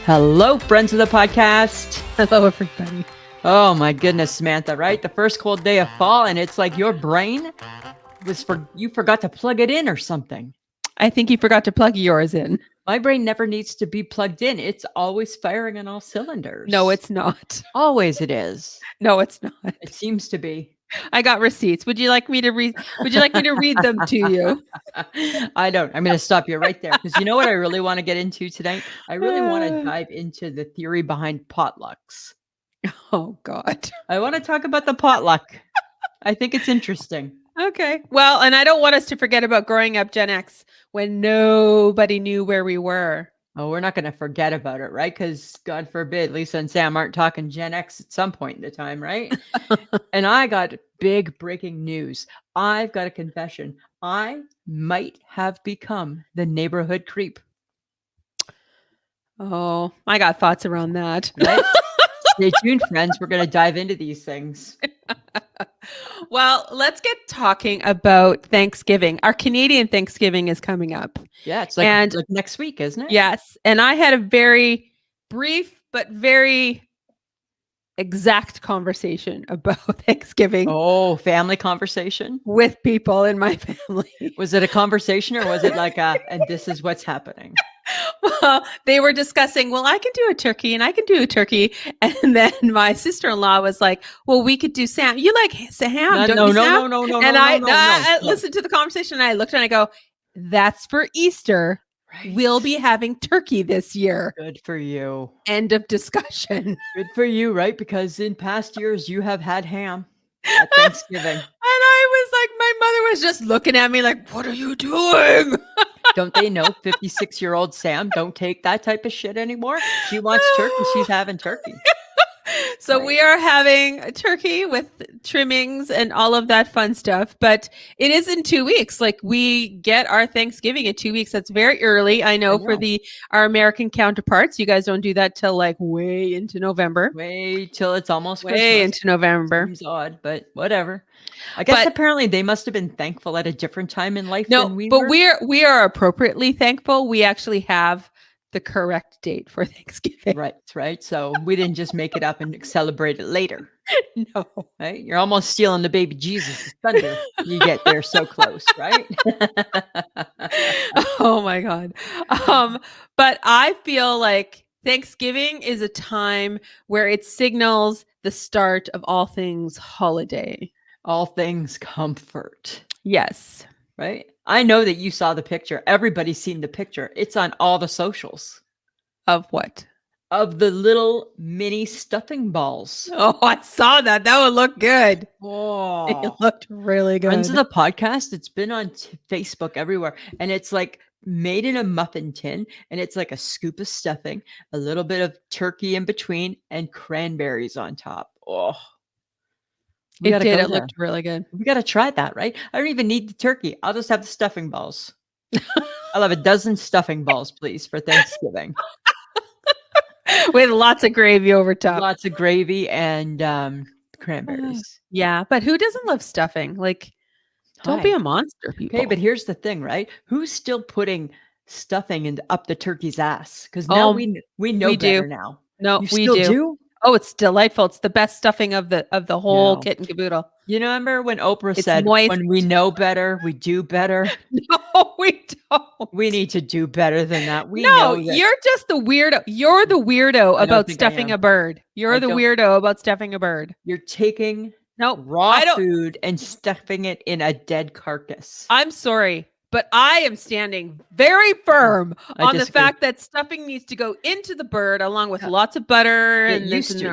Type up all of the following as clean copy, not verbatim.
Hello, friends of the podcast. Hello, everybody. Oh my goodness, Samantha, right? The first cold day of fall, and it's like your brain you forgot to plug it in or something. I think you forgot to plug yours in. My brain never needs to be plugged in. It's always firing on all cylinders. No, it's not. Always it is. No, it's not. It seems to be. I got receipts. Would you like me to read? Would you like me to read them to you? I don't. I'm going to stop you right there because you know what I really want to get into tonight? I really want to dive into the theory behind potlucks. Oh, God. I want to talk about the potluck. I think it's interesting. Okay. Well, and I don't want us to forget about growing up Gen X when nobody knew where we were. Oh, we're not going to forget about it, right? Because God forbid Lisa and Sam aren't talking Gen X at some point in the time, right? And I got big breaking news. I've got a confession. I might have become the neighborhood creep. Oh, I got thoughts around that. Right? Stay tuned, friends. We're going to dive into these things. Well, let's get talking about Thanksgiving. Our Canadian Thanksgiving is coming up. Yeah, it's like next week, isn't it? Yes. And I had a very brief but very exact conversation about Thanksgiving. Oh, family conversation? With people in my family. Was it a conversation or was it like and this is what's happening? Well, they were discussing, well, I can do a turkey and I can do a turkey. And then my sister-in-law was like, well, we could do Sam. You like Sam, don't you, Sam? No. And I listened to the conversation and I looked and I go, that's for Easter. Right. We'll be having turkey this year. Good for you. End of discussion. Good for you, right? Because in past years, you have had ham at Thanksgiving. And I was like, my mother was just looking at me like, what are you doing? Don't they know 56-year-old Sam don't take that type of shit anymore? She wants turkey. She's having turkey. So right. We are having a turkey with trimmings and all of that fun stuff, but it is in 2 weeks. Like we get our Thanksgiving in 2 weeks. That's very early. I know. For our American counterparts, you guys don't do that till like way into November. Wait till it's almost way Christmas. Into November. Seems odd, but whatever. I guess apparently they must have been thankful at a different time in life than we were. We are appropriately thankful. We actually have the correct date for Thanksgiving. Right. So we didn't just make it up and celebrate it later. No. Right? You're almost stealing the baby Jesus' thunder. You get there so close, right? Oh my God. But I feel like Thanksgiving is a time where it signals the start of all things holiday. All things comfort. Yes. Right? I know that you saw the picture. Everybody's seen the picture. It's on all the socials. Of what? Of the little mini stuffing balls. Oh, I saw that. That would look good. Oh, it looked really good. Friends of the podcast, it's been on Facebook everywhere. And it's like made in a muffin tin. And it's like a scoop of stuffing, a little bit of turkey in between, and cranberries on top. Oh. It looked really good. We got to try that, right? I don't even need the turkey. I'll just have the stuffing balls. I'll have a dozen stuffing balls, please, for Thanksgiving. With lots of gravy over top. Lots of gravy and cranberries. Yeah, but who doesn't love stuffing? Like, don't be a monster, people. Okay, but here's the thing, right? Who's still putting stuffing up the turkey's ass? Because now we know better now. No, we still do. Oh, it's delightful. It's the best stuffing of the whole kit and caboodle. You know, remember when Oprah said, when we know better, we do better? No, we don't. We need to do better than that. You're just the weirdo. You're the weirdo about stuffing a bird. You're the weirdo about stuffing a bird. You're taking raw food and stuffing it in a dead carcass. I'm sorry, but I am standing very firm on the fact that stuffing needs to go into the bird along with lots of butter and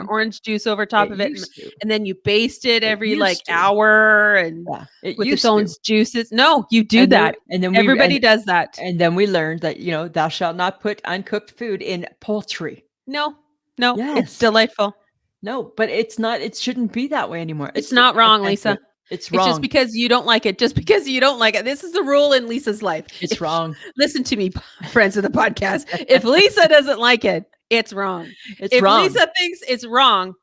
orange juice over top of it. And then you baste it every hour and with its own juices. No, you do that. And then everybody does that. And then we learned that, thou shalt not put uncooked food in poultry. No, it's delightful. No, but it's not, it shouldn't be that way anymore. It's not wrong, Lisa. It's wrong. It's just because you don't like it. Just because you don't like it. This is the rule in Lisa's life. It's wrong. Listen to me, friends of the podcast. If Lisa doesn't like it, it's wrong. If Lisa thinks it's wrong,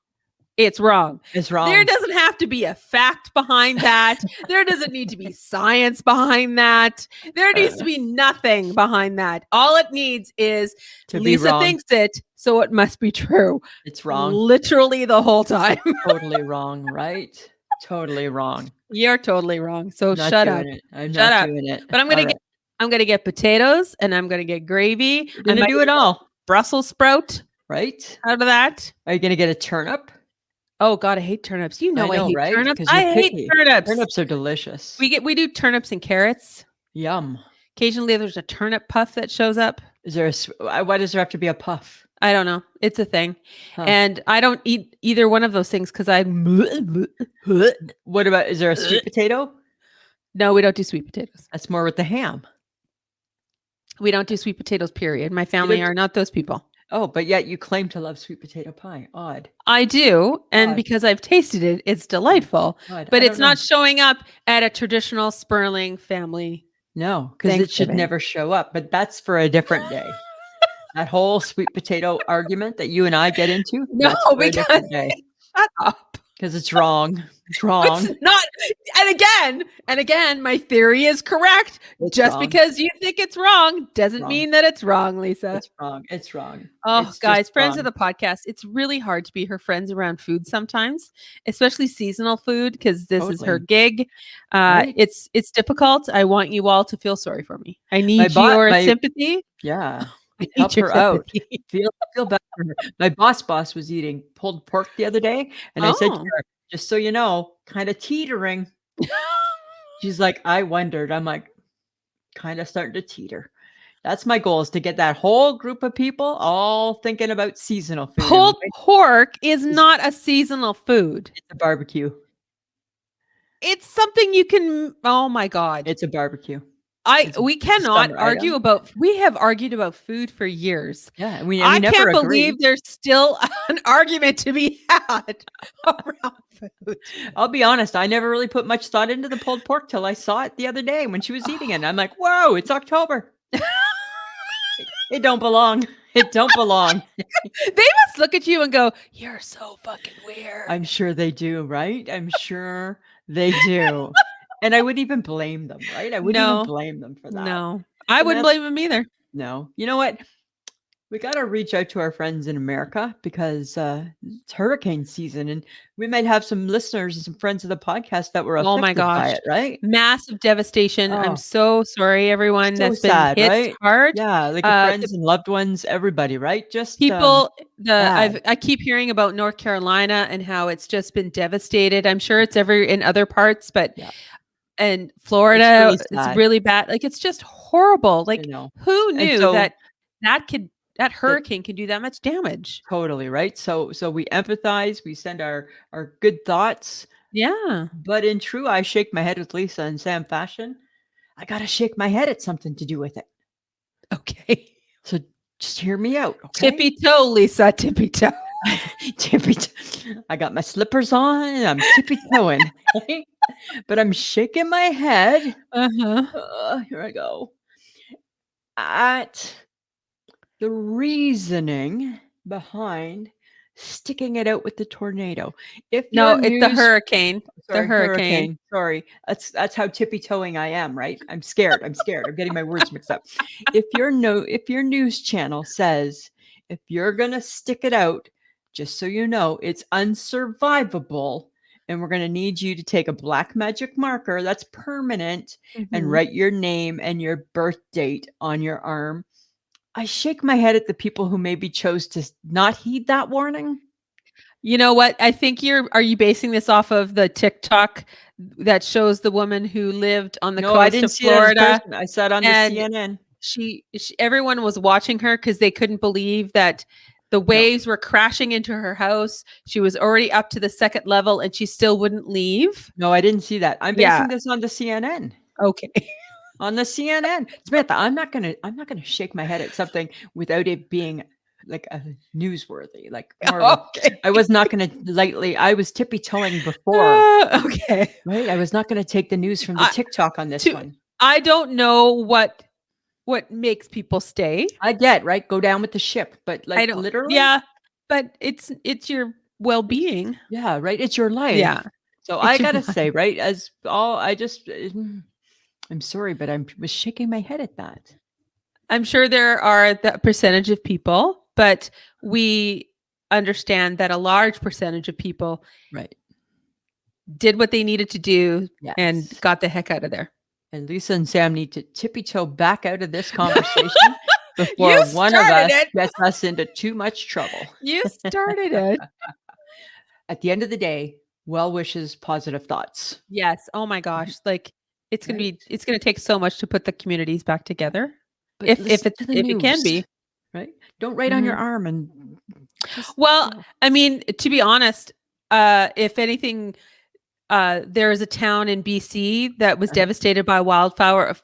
it's wrong. It's wrong. There doesn't have to be a fact behind that. There doesn't need to be science behind that. There needs to be nothing behind that. All it needs is Lisa thinks it. so it must be true. It's wrong. Literally the whole time. Totally wrong, right? Totally wrong. You're totally wrong. So Not shut doing up. it. I'm Shut not up. doing it. But I'm gonna get potatoes and I'm gonna get gravy. You're gonna do it all. Brussels sprout, right? Out of that. Are you gonna get a turnip? Oh God, I hate turnips. You know, I hate right? turnips. I hate turnips. Turnips are delicious. We do turnips and carrots. Yum. Occasionally, there's a turnip puff that shows up. Is there why does there have to be a puff? I don't know. It's a thing. And I don't eat either one of those things because What about, is there a sweet potato? No, we don't do sweet potatoes. That's more with the ham. We don't do sweet potatoes, period. My family are not those people. Oh, but yet you claim to love sweet potato pie. Odd. I do. And because I've tasted it, it's delightful. Odd. But it's not showing up at a traditional Sperling family. No, because it should never show up. But that's for a different day. That whole sweet potato argument that you and I get into. No, because shut up. Because it's wrong. It's wrong. It's not. And again, my theory is correct. Just because you think it's wrong doesn't mean that it's wrong, Lisa. It's wrong. It's wrong. Oh, guys, friends of the podcast, it's really hard to be her friends around food sometimes, especially seasonal food, because this is her gig. It's difficult. I want you all to feel sorry for me. I need your sympathy. Yeah. Help her out. Feel better for her. My boss was eating pulled pork the other day, and I said to her, just so you know, kind of teetering. She's like, I wondered. I'm like, kind of starting to teeter. That's my goal, is to get that whole group of people all thinking about seasonal food. Pulled pork is not a seasonal food. It's a barbecue. It's something you can. Oh my God! It's a barbecue. We cannot argue about. We have argued about food for years. Yeah, we I never can't agree. believe there's still an argument to be had around food. I'll be honest. I never really put much thought into the pulled pork till I saw it the other day when she was eating it. I'm like, whoa, it's October. It don't belong. It don't belong. They must look at you and go, "You're so fucking weird." I'm sure they do, right? I'm sure they do. And I wouldn't even blame them, right? I wouldn't even blame them for that. No, I wouldn't blame them either. No. You know what? We got to reach out to our friends in America, because it's hurricane season, and we might have some listeners and some friends of the podcast that were affected by it, right? Massive devastation. I'm so sorry, everyone. That's been hit hard. Yeah, like friends and loved ones, everybody, right? Just people. I keep hearing about North Carolina and how it's just been devastated. I'm sure it's in other parts, but. Yeah. And Florida, it's really bad. Like, it's just horrible. Like, who knew that hurricane can do that much damage? Totally, right? So we empathize, we send our good thoughts. Yeah. But in true I shake my head with Lisa and Sam fashion, I gotta shake my head at something to do with it. Okay. So just hear me out. Okay? Tippy toe, Lisa, tippy toe. I got my slippers on and I'm tippy toeing. But I'm shaking my head. Here I go. At the reasoning behind sticking it out with the tornado. It's the hurricane. Hurricane. Sorry. That's how tippy toeing I am, right? I'm scared. I'm getting my words mixed up. If your news channel says, if you're gonna stick it out, just so you know, it's unsurvivable. And we're going to need you to take a black magic marker that's permanent and write your name and your birth date on your arm. I shake my head at the people who maybe chose to not heed that warning. You know what? I think are you basing this off of the TikTok that shows the woman who lived on the coast of Florida? I saw it on the CNN. She everyone was watching her because they couldn't believe that the waves were crashing into her house. She was already up to the second level and she still wouldn't leave. No, I didn't see that. I'm basing this on the CNN. Okay. On the CNN. Samantha, I'm not gonna shake my head at something without it being like a newsworthy. Like I was not gonna I was tippy toeing before. Okay. Right? I was not gonna take the news from the TikTok on this one. I don't know what makes people stay. I get, right? Go down with the ship, but like literally. Yeah, but it's your well-being. Yeah, right. It's your life. Yeah. So I gotta say, right, I'm sorry, but I was shaking my head at that. I'm sure there are that percentage of people but we understand that a large percentage of people did what they needed to do and got the heck out of there. And Lisa and Sam need to tippy-toe back out of this conversation before one of us gets us into too much trouble. You started it. At the end of the day, well wishes, positive thoughts. Yes. Oh my gosh. Like it's going to take so much to put the communities back together. But if it can be. Right? Don't write on your arm and I mean, to be honest, if anything, there is a town in BC that was devastated by wildfires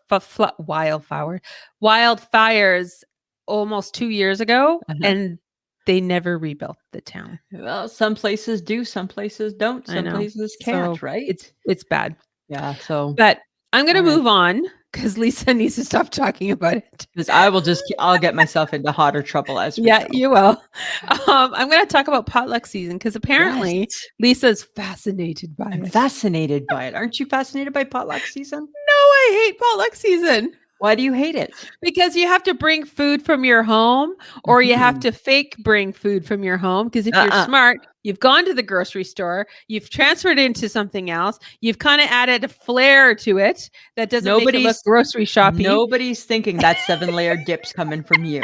almost 2 years ago, and they never rebuilt the town. Well, some places do, some places don't, some places can't, so right? It's bad. Yeah. So, but I'm going to move on because Lisa needs to stop talking about it. Because I'll get myself into hotter trouble as we go. You will. I'm going to talk about potluck season because apparently Lisa's fascinated by it. I'm fascinated by it. Aren't you fascinated by potluck season? No, I hate potluck season. Why do you hate it? Because you have to bring food from your home, or you have to fake bring food from your home. Because if you're smart, you've gone to the grocery store, you've transferred into something else, you've kind of added a flair to it that doesn't make it look grocery shopping. Nobody's thinking that 7-layer dip's coming from you.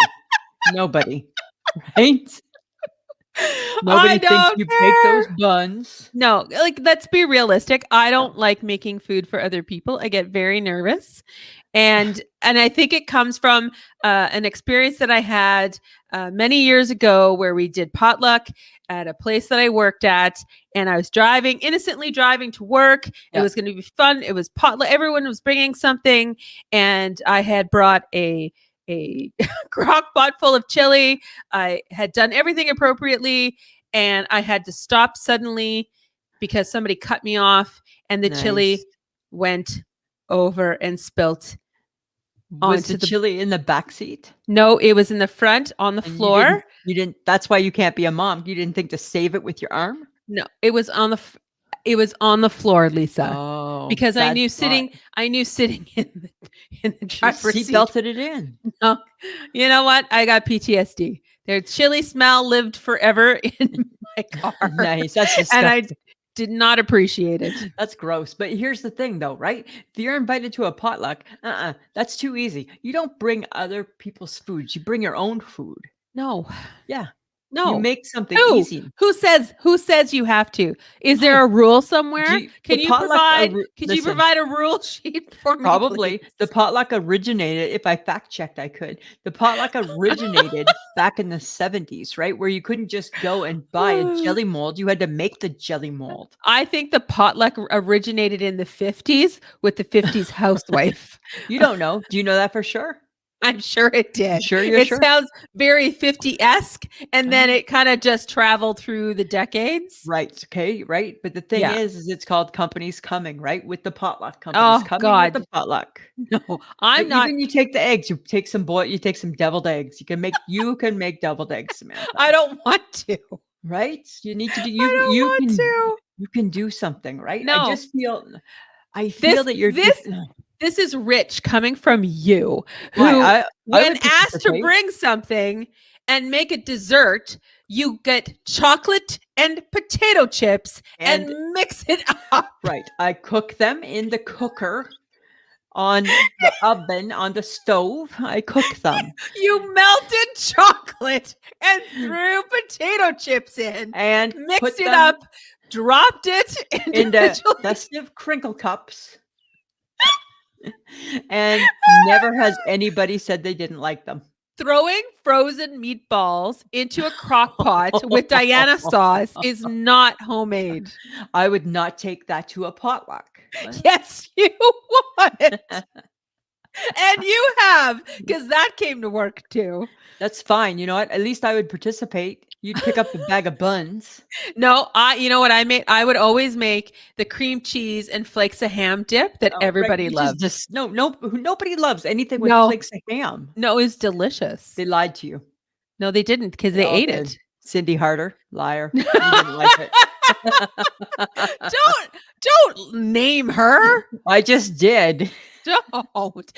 Nobody, right? Nobody thinks you bake those buns. No, like let's be realistic. I don't like making food for other people. I get very nervous. And I think it comes from an experience that I had many years ago where we did potluck at a place that I worked at, and I was innocently driving to work. It was going to be fun. It was potluck. Everyone was bringing something, and I had brought a crock pot full of chili. I had done everything appropriately, and I had to stop suddenly because somebody cut me off, and the chili went over and spilt. Was the chili in the back seat? No, it was in the front on the floor. You didn't. That's why you can't be a mom. You didn't think to save it with your arm? No, it was on the floor, Lisa. Oh, because I knew sitting in the driver's seat. Belted it in. No, you know what? I got PTSD. Their chili smell lived forever in my car. Nice. That's disgusting. And I did not appreciate it. That's gross. But here's the thing though, right? If you're invited to a potluck, that's too easy. You don't bring other people's food. You bring your own food. No. Yeah. No. You make something easy. Who says you have to? Is there a rule somewhere? Can you provide a rule sheet for me? Probably. Please? The potluck originated, if I fact checked, I could. The potluck originated back in the 70s, right? Where you couldn't just go and buy a jelly mold. You had to make the jelly mold. I think the potluck originated in the 50s with the 50s housewife. You don't know. Do you know that for sure? I'm sure it did. You're sure? Sounds very 50-esque, and then it kind of just traveled through the decades. Right. Okay. Right. But the thing is it's called companies coming, right? With the potluck. Companies coming with the potluck. No, I'm not. Even you take the eggs. You take some deviled eggs. You can make deviled eggs, Samantha. I don't want to. Right? You need to do. You can do something, right? No. I feel that you're This is rich coming from you, who, when asked to bring something and make a dessert, you get chocolate and potato chips and mix it up. Right. I cook them in the cooker, on the oven, on the stove. I cook them. You melted chocolate and threw potato chips in and mixed it up, dropped it into festive crinkle cups. And never has anybody said they didn't like them. Throwing frozen meatballs into a crock pot with Diana sauce is not homemade. I would not take that to a potluck. Yes, you would. And you have, because that came to work too. That's fine. You know what? At least I would participate. You'd pick up a bag of buns. No, you know what I made? I would always make the cream cheese and flakes of ham dip that everybody loves. Nobody loves anything with flakes of ham. No, it was delicious. They lied to you. No, they didn't, because they ate it. Cindy Harder, liar. You didn't like it. Don't name her. I just did. Don't.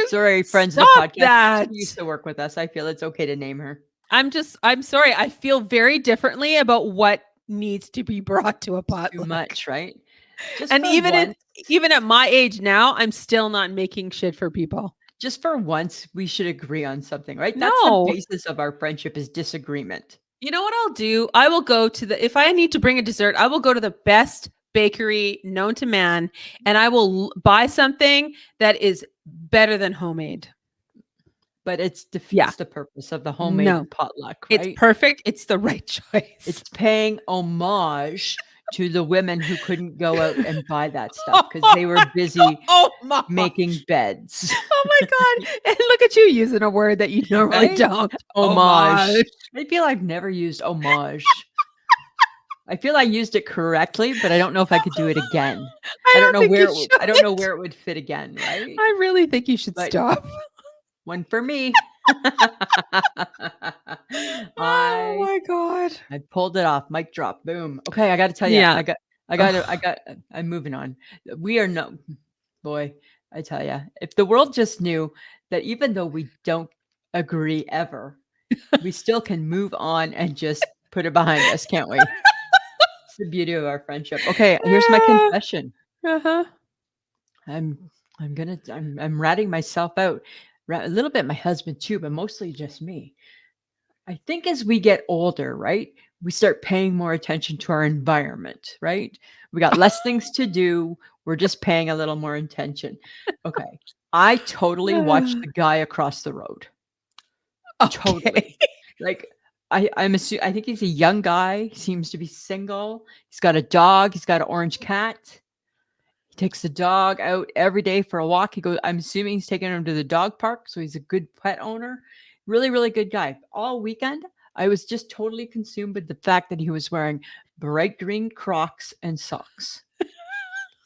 Sorry, friends of the podcast. She used to work with us. I feel it's okay to name her. I'm sorry. I feel very differently about what needs to be brought to a potluck. Too much, right? Just and even at my age now, I'm still not making shit for people. Just for once, we should agree on something, right? That's the basis of our friendship is disagreement. You know what I'll do? I will go to if I need to bring a dessert, I will go to the best bakery known to man, and I will buy something that is better than homemade. But it defeats the purpose of the homemade potluck, right? It's perfect. It's the right choice. It's paying homage to the women who couldn't go out and buy that stuff because they were busy making beds. Oh my God. And look at you using a word that you normally don't. Homage. I feel I've never used homage. I feel I used it correctly, but I don't know if I could do it again. I don't know where it would fit again, right? I really think you should stop. One for me. Oh my God. I pulled it off. Mic drop. Boom. Okay, I got to tell you. I'm moving on. We are boy, I tell you. If the world just knew that even though we don't agree ever, we still can move on and just put it behind us, can't we? It's the beauty of our friendship. Okay, here's my confession. I'm ratting myself out. A little bit my husband too, but mostly just me. I think as we get older, right, we start paying more attention to our environment, right? We got less things to do. We're just paying a little more attention. Okay. I totally watched the guy across the road. Okay. Totally. Like I think he's a young guy. He seems to be single. He's got a dog. He's got an orange cat. He takes the dog out every day for a walk. I'm assuming he's taking him to the dog park. So he's a good pet owner. Really, really good guy. All weekend, I was just totally consumed with the fact that he was wearing bright green Crocs and socks.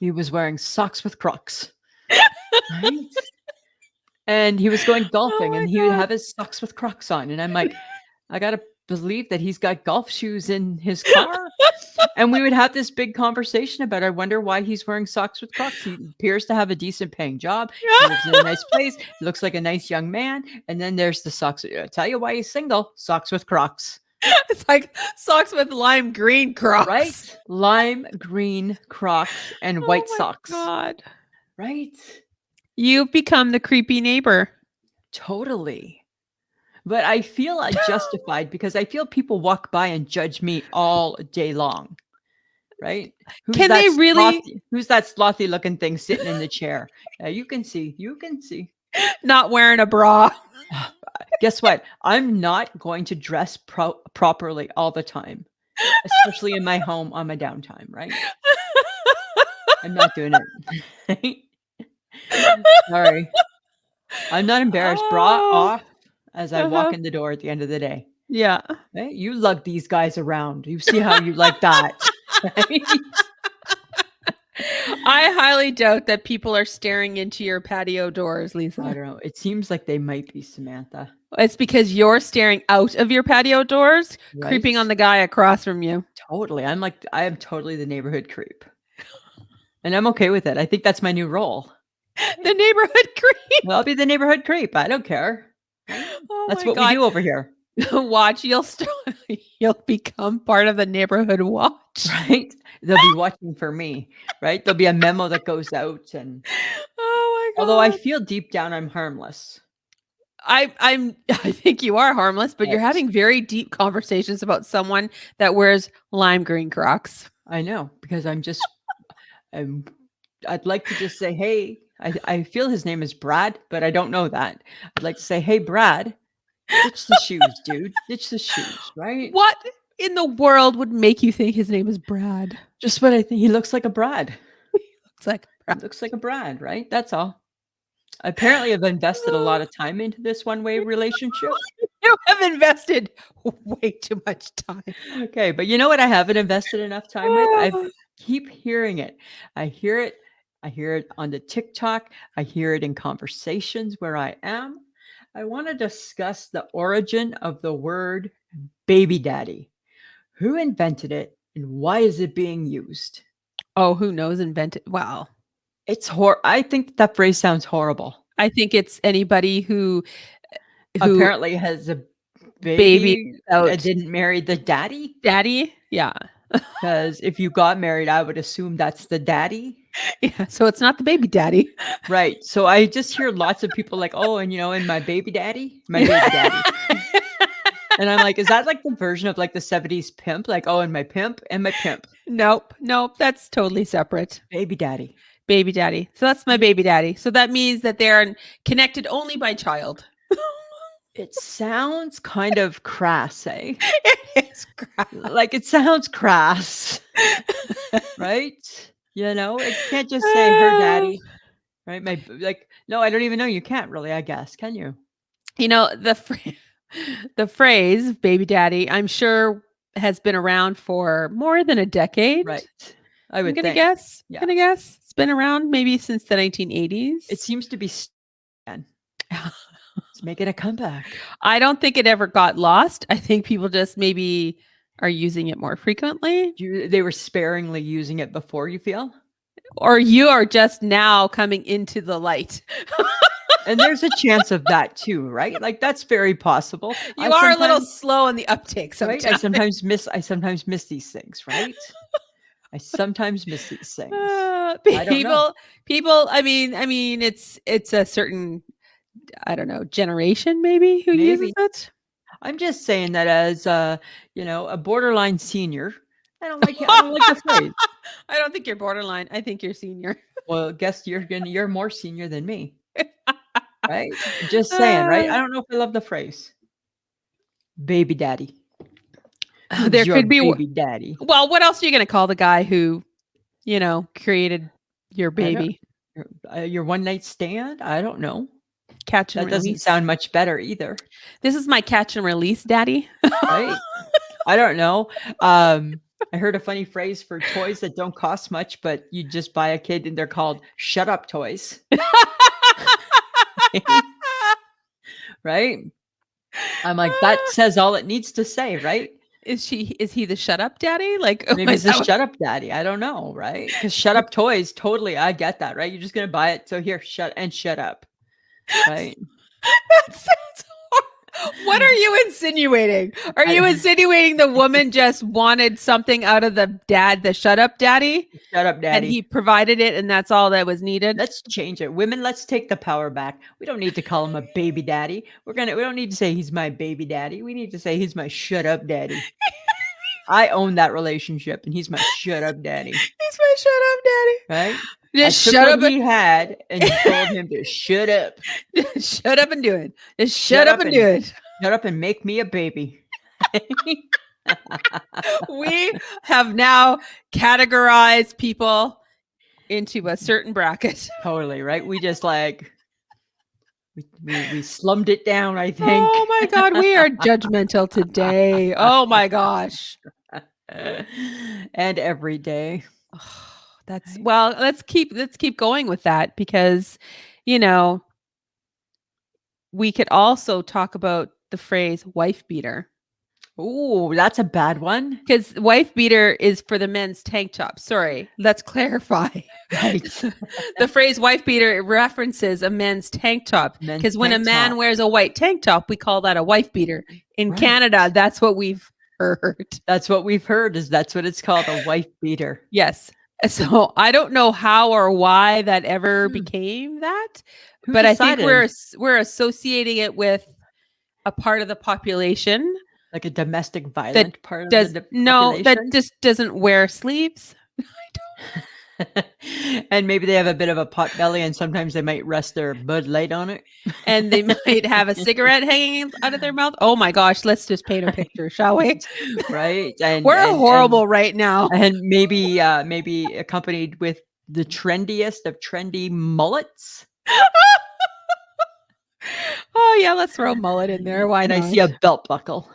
He was wearing socks with Crocs. Right? And he was going golfing and he would have his socks with Crocs on. And I'm like, I got to believe that he's got golf shoes in his car. And we would have this big conversation about, I wonder why he's wearing socks with Crocs. He appears to have a decent paying job. He lives in a nice place. He looks like a nice young man. And then there's the socks. I'll tell you why he's single. Socks with Crocs. It's like socks with lime green Crocs. Right? Lime green Crocs and white socks. God. Right? You've become the creepy neighbor. Totally. But I feel justified because I feel people walk by and judge me all day long. Right? Who's that slothy looking thing sitting in the chair? You can see. Not wearing a bra. Guess what? I'm not going to dress properly all the time, especially in my home on my downtime, right? I'm not doing it. Sorry. I'm not embarrassed. Bra off as I walk in the door at the end of the day. Yeah. Right? You lug these guys around. You see how you like that. Right? I highly doubt that people are staring into your patio doors, Lisa. I don't know. It seems like they might be, Samantha. It's because you're staring out of your patio doors, right? Creeping on the guy across from you. Totally. I am totally the neighborhood creep. And I'm okay with it. I think that's my new role. The neighborhood creep. Well, I'll be the neighborhood creep. I don't care. That's what we do over here. Watch, you'll become part of the neighborhood watch. Right? They'll be watching for me, right? There'll be a memo that goes out and oh my God. Although I feel deep down I'm harmless. I think you are harmless, but you're having very deep conversations about someone that wears lime green Crocs. I know, because I'd like to just say, hey, I feel his name is Brad, but I don't know that. I'd like to say, hey, Brad, ditch the shoes, dude. Ditch the shoes, right? What in the world would make you think his name is Brad? Just what I think. He looks like a Brad. Looks like a Brad, right? That's all. Apparently, I've invested a lot of time into this one-way relationship. You have invested way too much time. Okay, but you know what I haven't invested enough time with? I keep hearing it. I hear it on the TikTok. I hear it in conversations where I am. I want to discuss the origin of the word baby daddy. Who invented it and why is it being used? Oh, who knows? Invented. Wow. It's I think that phrase sounds horrible. I think it's anybody who apparently has a baby didn't marry the daddy? Daddy? Yeah. Because if you got married, I would assume that's the daddy. Yeah, so it's not the baby daddy. Right. So I just hear lots of people like, oh, and and my baby daddy, my baby daddy. And I'm like, is that like the version of like the 70s pimp? Like, oh, and my pimp and my pimp. Nope. That's totally separate. Baby daddy. Baby daddy. So that's my baby daddy. So that means that they're connected only by child. It sounds kind of crass, eh? It is crass. Like it sounds crass. Right? It can't just say her daddy. Right? No, I don't even know. You can't really, I guess. Can you? The phrase baby daddy, I'm sure has been around for more than a decade. Right. I'm gonna guess. Yeah. Gonna guess. It's been around maybe since the 1980s. It seems to be it's making a comeback. I don't think it ever got lost. I think people just maybe are using it more frequently. They were sparingly using it before, you feel? Or you are just now coming into the light. And there's a chance of that too, right? Like that's very possible. You are a little slow on the uptake sometimes. Right? I sometimes miss these things, right? I sometimes miss these things. People, I mean, it's a certain, I don't know, generation maybe who uses it. I'm just saying that as a borderline senior, I don't like the phrase. I don't think you're borderline. I think you're senior. Well, guess you're more senior than me. Right? Just saying, right? I don't know if I love the phrase. Baby daddy. There could be baby daddy. Well, what else are you going to call the guy who, created your baby? Your one night stand? I don't know. Catch and release. That doesn't sound much better either. This is my catch and release daddy. Right? I don't know. I heard a funny phrase for toys that don't cost much, but you just buy a kid and they're called shut up toys. Right? I'm like, that says all it needs to say, right? Is he the shut up daddy? Like maybe it's the shut up daddy. I don't know, right? Because shut up toys, totally, I get that, right? You're just gonna buy it. So here, shut up. Right? That sounds horrible. What are you insinuating? Are you insinuating the woman just wanted something out of the dad, the shut up daddy? Shut up daddy. And he provided it and that's all that was needed? Let's change it. Women, let's take the power back. We don't need to call him a baby daddy. We don't need to say he's my baby daddy. We need to say he's my shut up daddy. I own that relationship and he's my shut up daddy. He's my shut up daddy. Right? Just shut up. He had and told him to shut up. Shut up and do it. Just shut up and do it. Shut up and make me a baby. We have now categorized people into a certain bracket. Totally, right? We just we slummed it down, I think. Oh my God, we are judgmental today. Oh my gosh. And every day. Well, let's keep going with that because, we could also talk about the phrase wife beater. Oh, that's a bad one. Because wife beater is for the men's tank top. Sorry, let's clarify. Right. The phrase wife beater references a men's tank top. Because when a man wears a white tank top, we call that a wife beater. In Canada, that's what we've heard. That's what we've heard that's what it's called, a wife beater. Yes. So I don't know how or why that ever became that, but decided? I think we're associating it with a part of the population, like a domestic violent part of the population. No, that just doesn't wear sleeves. And maybe they have a bit of a pot belly, and sometimes they might rest their Bud Light on it, and they might have a cigarette hanging out of their mouth. Oh my gosh, let's just paint a picture, shall we? Right, and we're horrible right now, and maybe accompanied with the trendiest of trendy mullets. Oh yeah, let's throw a mullet in there. Why not? I see a belt buckle.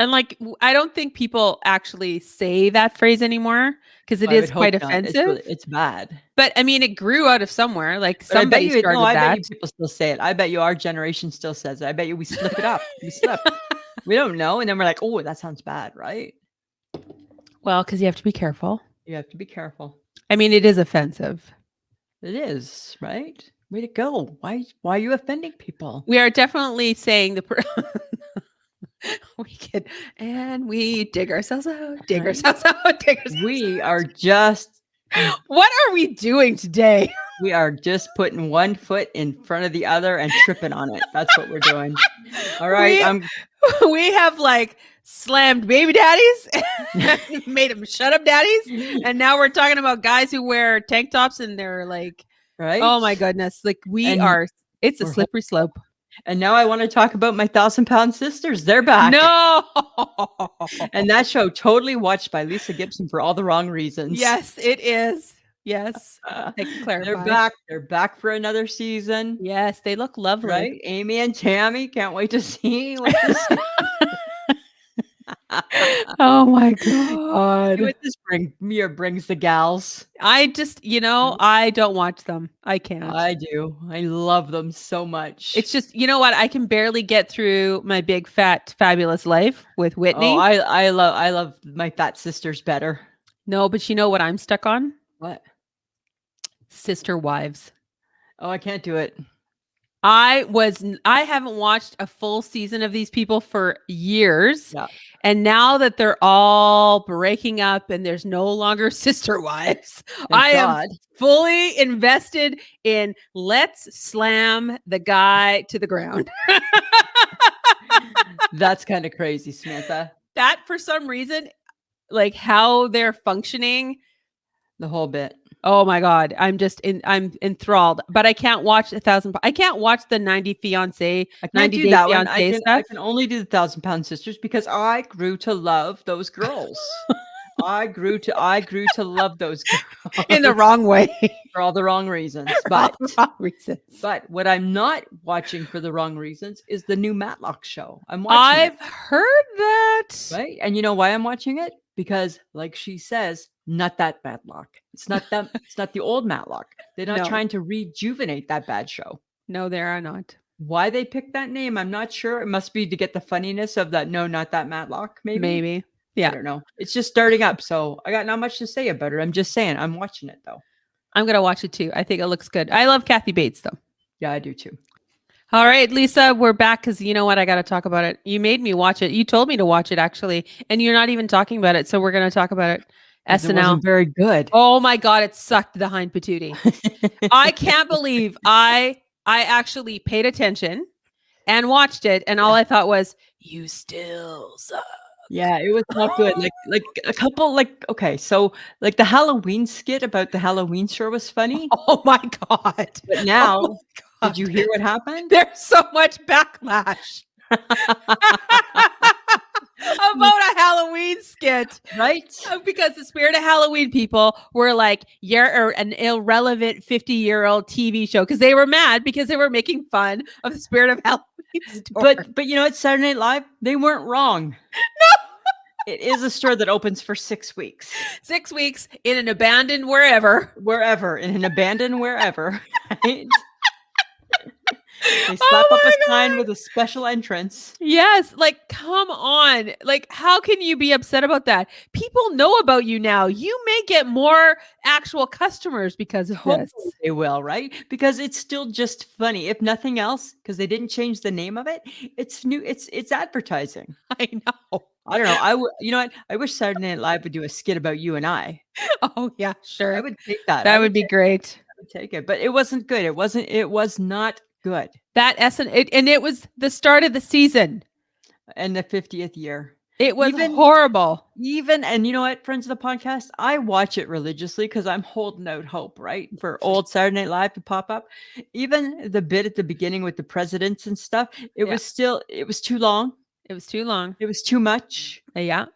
And I don't think people actually say that phrase anymore because it is quite offensive. It's bad. But I mean, it grew out of somewhere. Like somebody started that. I bet you people still say it. I bet you our generation still says it. I bet you we slip it up. We slip. We don't know. And then we're like, oh, that sounds bad, right? Well, because you have to be careful. You have to be careful. I mean, it is offensive. It is, right? Way to go. Why are you offending people? We are definitely saying And we dig ourselves out, dig ourselves out, dig ourselves We are just. What are we doing today? We are just putting one foot in front of the other and tripping on it. That's what we're doing. All right. We have like slammed baby daddies, made them shut up daddies. And now we're talking about guys who wear tank tops and they're like, right. Oh my goodness. Like it's a slippery slope. And now I want to talk about my 1,000-pound sisters. They're back. No. And that show totally watched by Lisa Gibson for all the wrong reasons. Yes, it is. Yes. I can clarify. They're back. They're back for another season. Yes, they look lovely. Right? Amy and Tammy. Can't wait to see what this Oh my God. What this brings the gals. I just, I don't watch them. I can't. I do. I love them so much. It's just, you know what? I can barely get through my big fat fabulous life with Whitney. Oh, I love my fat sisters better. No, but you know what I'm stuck on? What? Sister Wives. Oh, I can't do it. I haven't watched a full season of these people for years. Yeah. And now that they're all breaking up and there's no longer sister wives, I am fully invested in let's slam the guy to the ground. That's kind of crazy, Samantha. That for some reason, like how they're functioning. The whole bit. Oh my God. I'm enthralled, but I can't watch I can't watch the 90 fiance. I can't do that one. I can only do the 1,000-pound sisters because I grew to love those girls. I grew to love those girls. In the wrong way. For all the wrong reasons. But what I'm not watching for the wrong reasons is the new Matlock show. I've heard that. Right? And you know why I'm watching it? Because like she says, not that Matlock. It's not them. It's not the old Matlock. They're not trying to rejuvenate that bad show. No, they are not. Why they picked that name, I'm not sure. It must be to get the funniness of that. No, not that Matlock. Maybe. Yeah. I don't know. It's just starting up. So I got not much to say about it. I'm just saying I'm watching it though. I'm going to watch it too. I think it looks good. I love Kathy Bates though. Yeah, I do too. All right, Lisa, we're back because you know what? I got to talk about it. You made me watch it. You told me to watch it actually, and you're not even talking about it. So we're going to talk about it. SNL. It wasn't very good. Oh my God, it sucked the hind patootie. I can't believe I actually paid attention and watched it, and all I thought was, you still suck. Yeah, it was not good. Like a couple, okay, so like the Halloween skit about the Halloween store was funny. Oh my God. But now, did you hear what happened? There's so much backlash about a Halloween skit. Right? Because the Spirit of Halloween people were like, you're an irrelevant 50-year-old TV show. Because they were mad because they were making fun of the Spirit of Halloween store. But you know what? Saturday Night Live, they weren't wrong. No. It is a store that opens for 6 weeks. 6 weeks in an abandoned wherever. In an abandoned wherever. Right? They slap up a sign with a special entrance. Yes. Like, come on. Like, how can you be upset about that? People know about you now. You may get more actual customers because of this. They will, right? Because it's still just funny. If nothing else, because they didn't change the name of it, it's new. It's advertising. I know. I don't know. You know what? I wish Saturday Night Live would do a skit about you and I. Oh yeah, sure. I would take that. That would be great. I would take it, but it wasn't good. It was not good. It was the start of the season and the 50th year. It was horrible. And you know what, friends of the podcast, I watch it religiously because I'm holding out hope, right, for old Saturday Night Live to pop up. Even the bit at the beginning with the presidents and stuff, it was too long. It was too long. It was too much. Yeah.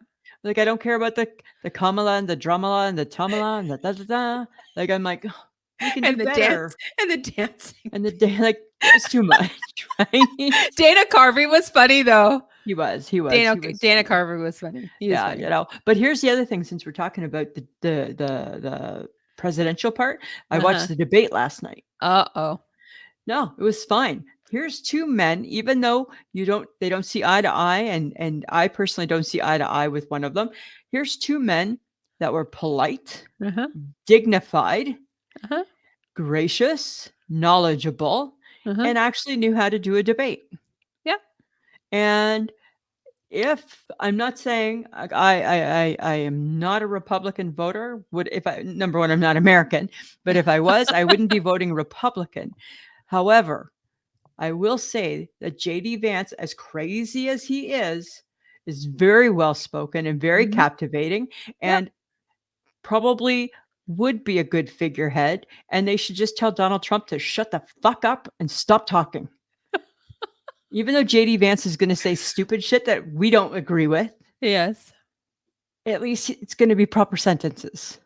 Like, I don't care about the Kamala and the Dramala and the Tamala and the da-da-da. Like, I'm like, we can and do the better. Dance, and the dancing. And like, it's too much, right? Dana Carvey was funny, though. He was. Dana Carvey was funny. Funny. You know. But here's the other thing, since we're talking about the presidential part, I watched the debate last night. Uh-oh. No, it was fine. Here's two men, even though they don't see eye to eye, and I personally don't see eye to eye with one of them. Here's two men that were polite, dignified, gracious, knowledgeable, and actually knew how to do a debate. Yeah. And if I'm not saying I am not a Republican voter. Number one, I'm not American, but if I was, I wouldn't be voting Republican. However, I will say that JD Vance, as crazy as he is very well spoken and very captivating, and probably would be a good figurehead. And they should just tell Donald Trump to shut the fuck up and stop talking. Even though JD Vance is going to say stupid shit that we don't agree with. Yes. At least it's going to be proper sentences.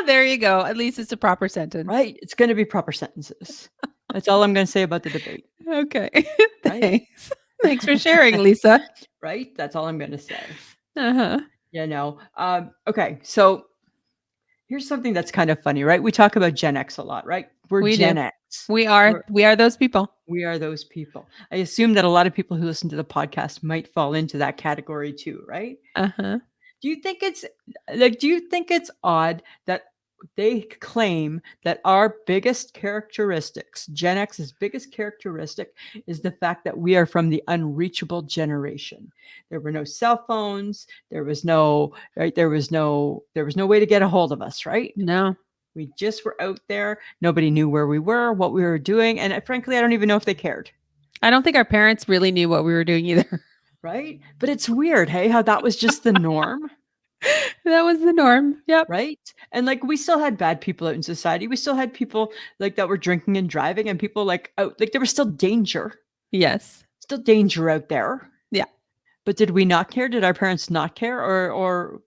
There you go. At least it's a proper sentence. Right? It's going to be proper sentences. That's all I'm going to say about the debate. Okay. Thanks. Thanks for sharing, Lisa. Right? That's all I'm going to say. Uh-huh. You know. Okay. So here's something that's kind of funny, right? We talk about Gen X a lot, right? We Gen X. We are those people. We are those people. I assume that a lot of people who listen to the podcast might fall into that category too, right? Uh-huh. Do you think it's odd that they claim that our biggest characteristics, Gen X's biggest characteristic, is the fact that we are from the unreachable generation? There were no cell phones. There was no way to get a hold of us, right? No. We just were out there. Nobody knew where we were, what we were doing. And frankly, I don't even know if they cared. I don't think our parents really knew what we were doing either. Right? But it's weird, hey, how that was just the norm. That was the norm. Yep. Right? And like, we still had bad people out in society. We still had people like that were drinking and driving, and people like out, like there was still danger. Yes. Still danger out there. Yeah. But did we not care? Did our parents not care? Or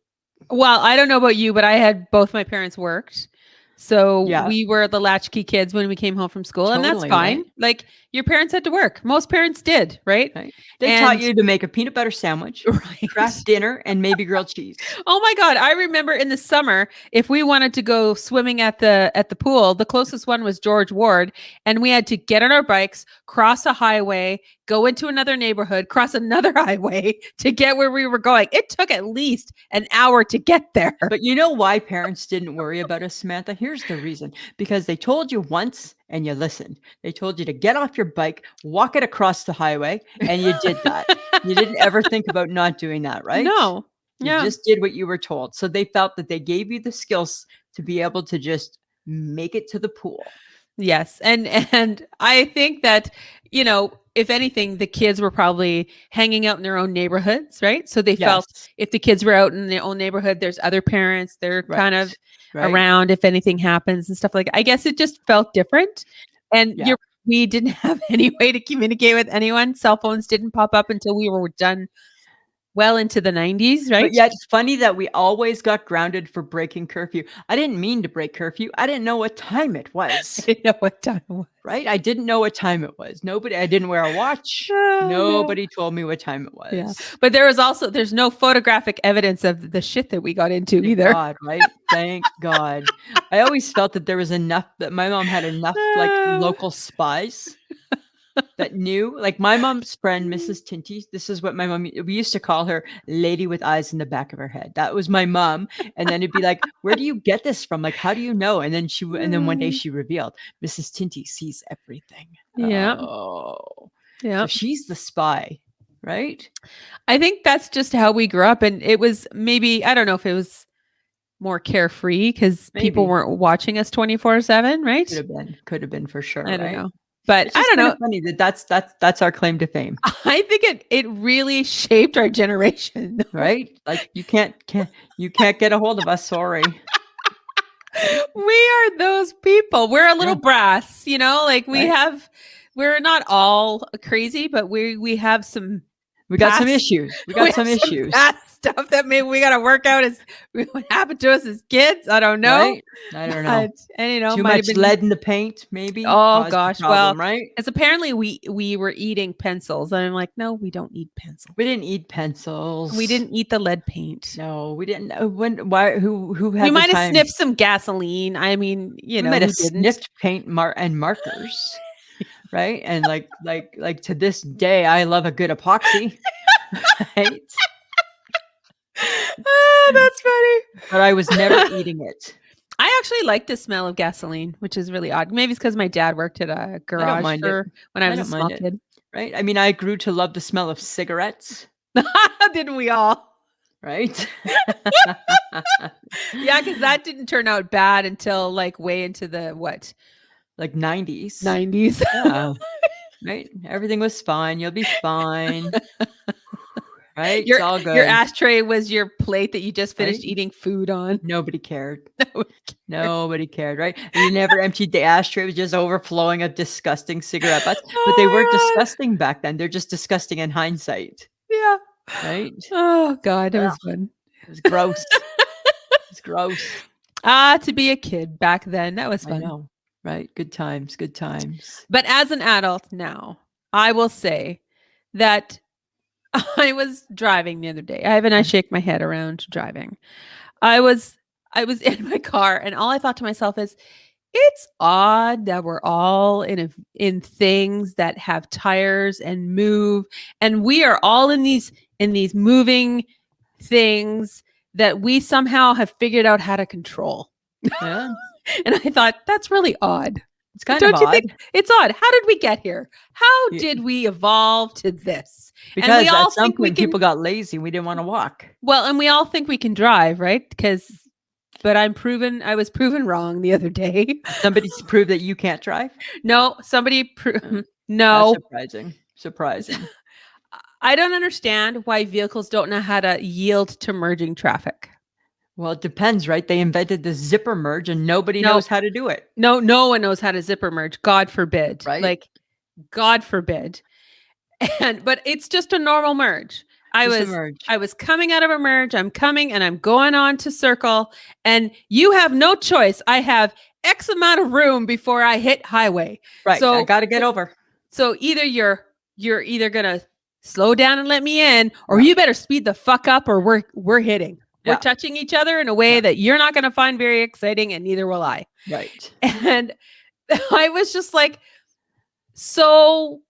well, I don't know about you, but I had both my parents worked. So we were the latchkey kids when we came home from school, and that's fine. Right? Like, your parents had to work. Most parents did, right? They taught you to make a peanut butter sandwich, craft dinner, and maybe grilled cheese. Oh my God. I remember in the summer, if we wanted to go swimming at the pool, the closest one was George Ward, and we had to get on our bikes, cross a highway, go into another neighborhood, cross another highway to get where we were going. It took at least an hour to get there. But you know why parents didn't worry about us, Samantha? Here's the reason. Because they told you once and you listened. They told you to get off your bike, walk it across the highway, and you did that. You didn't ever think about not doing that, right? No. You just did what you were told. So they felt that they gave you the skills to be able to just make it to the pool. Yes. And I think that, if anything, the kids were probably hanging out in their own neighborhoods, right? So they felt if the kids were out in their own neighborhood, there's other parents, they're kind of around if anything happens and stuff like that. I guess it just felt different. And we didn't have any way to communicate with anyone. Cell phones didn't pop up until we were done well into the 90s, right? But yet it's funny that we always got grounded for breaking curfew. I didn't mean to break curfew. I didn't know what time it was. I didn't know what time it was. Right? I didn't know what time it was. I didn't wear a watch. Nobody told me what time it was. Yeah. But there's no photographic evidence of the shit that we got into either. God, right? Thank God. I always felt that there was enough, that my mom had enough like local spies that knew, like my mom's friend, Mrs. Tinty. This is what we used to call her, lady with eyes in the back of her head. That was my mom. And then it'd be like, where do you get this from? Like, how do you know? And then one day she revealed, Mrs. Tinty sees everything. Yeah. Oh, yeah. So she's the spy, right? I think that's just how we grew up. And it was maybe, I don't know if it was more carefree because people weren't watching us 24/7, right? Could have been for sure. I don't know. But I don't know. Funny that's our claim to fame. I think it really shaped our generation, right? Like you can't get a hold of us. Sorry. We are those people. We're a little brass, like we're not all crazy, but we have some. We got some issues. We got some issues. Stuff that maybe we got to work out is what happened to us as kids. I don't know. Right? I don't know. And too much lead in the paint, maybe. Oh gosh. Problem, right? Because apparently we were eating pencils, and I'm like, no, we don't eat pencils. We didn't eat pencils. We didn't eat the lead paint. No, we didn't. Why? Who had? We might have sniffed some gasoline. I mean, we might have sniffed paint and markers. Right. And like to this day, I love a good epoxy. Right. Oh, that's funny. But I was never eating it. I actually like the smell of gasoline, which is really odd. Maybe it's because my dad worked at a garage when I was a small kid. Right. I mean, I grew to love the smell of cigarettes. Didn't we all? Right? Yeah, because that didn't turn out bad until like way into the what? Like 90s. 90s. Yeah. Right? Everything was fine. You'll be fine. Right? Your it's all good. Your ashtray was your plate that you just finished right? eating food on. Nobody cared. Nobody cared, right? And you never emptied the ashtray. It was just overflowing of disgusting cigarette butts. But they weren't disgusting back then. They're just disgusting in hindsight. Yeah. Right? Oh, God. It was fun. It was gross. It's gross. To be a kid back then. That was fun. I know. Right? Good times. Good times. But as an adult now, I will say that I was driving the other day. I shake my head around driving. I was in my car, and all I thought to myself is, it's odd that we're all in things that have tires and move, and we are all in these moving things that we somehow have figured out how to control. Yeah. And I thought, that's really odd. It's kind of odd. Don't you think it's odd? How did we get here? How did we evolve to this? Because and we all at some point people got lazy. We didn't want to walk. Well, and we all think we can drive, right? But I was proven wrong the other day. Somebody proved that you can't drive? No, no. That's surprising. I don't understand why vehicles don't know how to yield to merging traffic. Well, it depends, right? They invented the zipper merge and nobody knows how to do it. No one knows how to zipper merge. God forbid. Right? Like, God forbid. But it's just a normal merge. I was coming out of a merge. I'm coming and I'm going on to circle. And you have no choice. I have X amount of room before I hit highway. Right. So I got to get over. So either you're either going to slow down and let me in, or you better speed the fuck up, or we're hitting. We're touching each other in a way that you're not going to find very exciting, and neither will I. Right. And I was just like, so,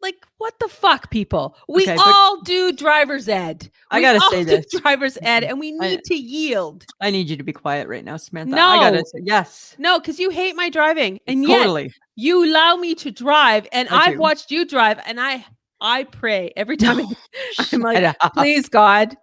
like, what the fuck, people? We all do driver's ed. I got to say this. Driver's ed, and we need to yield. I need you to be quiet right now, Samantha. No. I got to say yes. No, because you hate my driving. And yet you allow me to drive, and I've watched you drive, and I pray every time I'm like, please, God,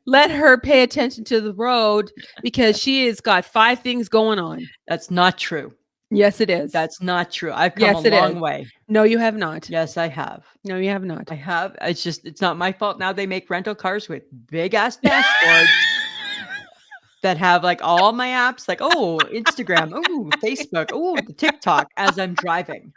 let her pay attention to the road, because she has got 5 things going on. That's not true. Yes, it is. That's not true. I've come a long way. No, you have not. Yes, I have. No, you have not. I have. It's not my fault. Now they make rental cars with big ass dashboards that have like all my apps, like, Instagram, Facebook, the TikTok as I'm driving.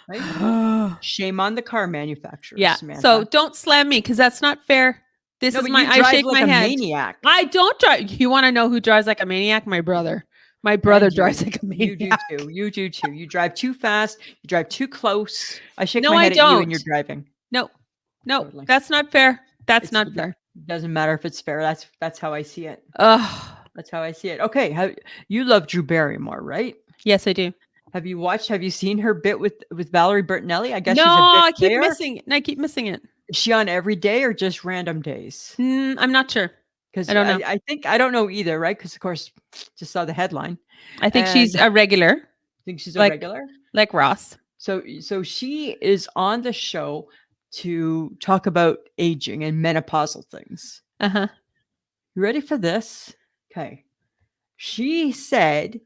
Right? Shame on the car manufacturers. Yeah. Samantha. So don't slam me, because that's not fair. This is I shake my head. Maniac. I don't drive. You want to know who drives like a maniac? My brother. My brother drives like a maniac. You do too. You drive too fast. You drive too close. I shake my head at you when you're driving. No, totally. That's not fair. That's not fair. It doesn't matter if it's fair. That's how I see it. That's how I see it. Okay. You love Drew Barrymore, right? Yes, I do. Have you seen her bit with Valerie Bertinelli? I guess no, she's a bit I keep missing it. Is she on every day or just random days? I'm not sure. Because I don't know. I don't know either, right? Because of course, just saw the headline. I think she's a regular. I think she's a regular, like Ross. So she is on the show to talk about aging and menopausal things. You ready for this? Okay. She said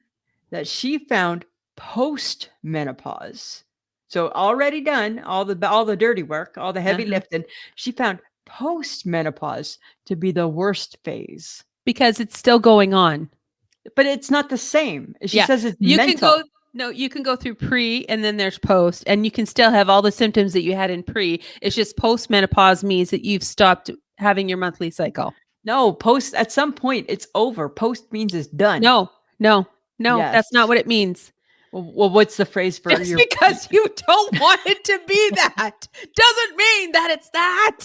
that she found post-menopause. So already done all the dirty work, all the heavy lifting. She found post-menopause to be the worst phase, because it's still going on. But it's not the same. She says it's mental. You can go through pre, and then there's post, and you can still have all the symptoms that you had in pre. It's just post-menopause means that you've stopped having your monthly cycle. No, post at some point it's over. Post means it's done. No, yes. That's not what it means. Well, what's the phrase for just because you don't want it to be that doesn't mean that it's that.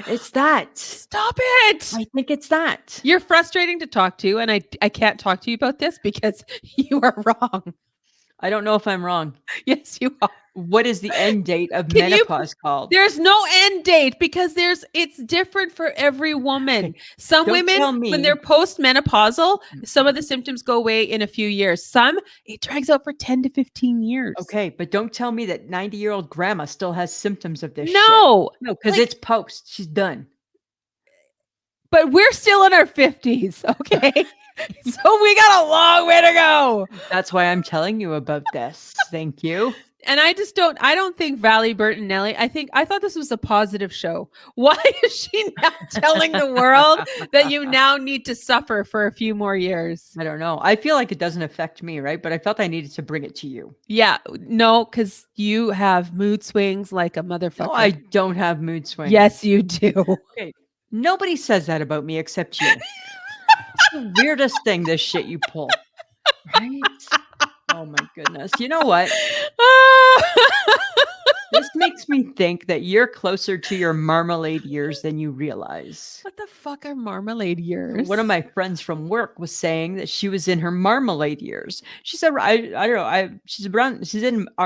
It's that. Stop it. I think it's that. You're frustrating to talk to, and I can't talk to you about this because you are wrong. I don't know if I'm wrong. Yes, you are. What is the end date of menopause called? There's no end date, because it's different for every woman. Okay. Some women, when they're post-menopausal, some of the symptoms go away in a few years. Some, it drags out for 10 to 15 years. Okay, but don't tell me that 90-year-old grandma still has symptoms of this shit. No, because it's post. She's done. But we're still in our 50s, okay? So we got a long way to go. That's why I'm telling you about this. Thank you. And I don't think Valley Bertinelli, I thought this was a positive show. Why is she now telling the world that you now need to suffer for a few more years? I don't know. I feel like it doesn't affect me, right? But I felt I needed to bring it to you. Yeah, no, because you have mood swings like a motherfucker. No, I don't have mood swings. Yes, you do. Okay. Nobody says that about me except you. It's the weirdest thing, this shit you pull. Right? Oh my goodness. You know what? This makes me think that you're closer to your marmalade years than you realize. What the fuck are marmalade years? One of my friends from work was saying that she was in her marmalade years. She said, I don't know,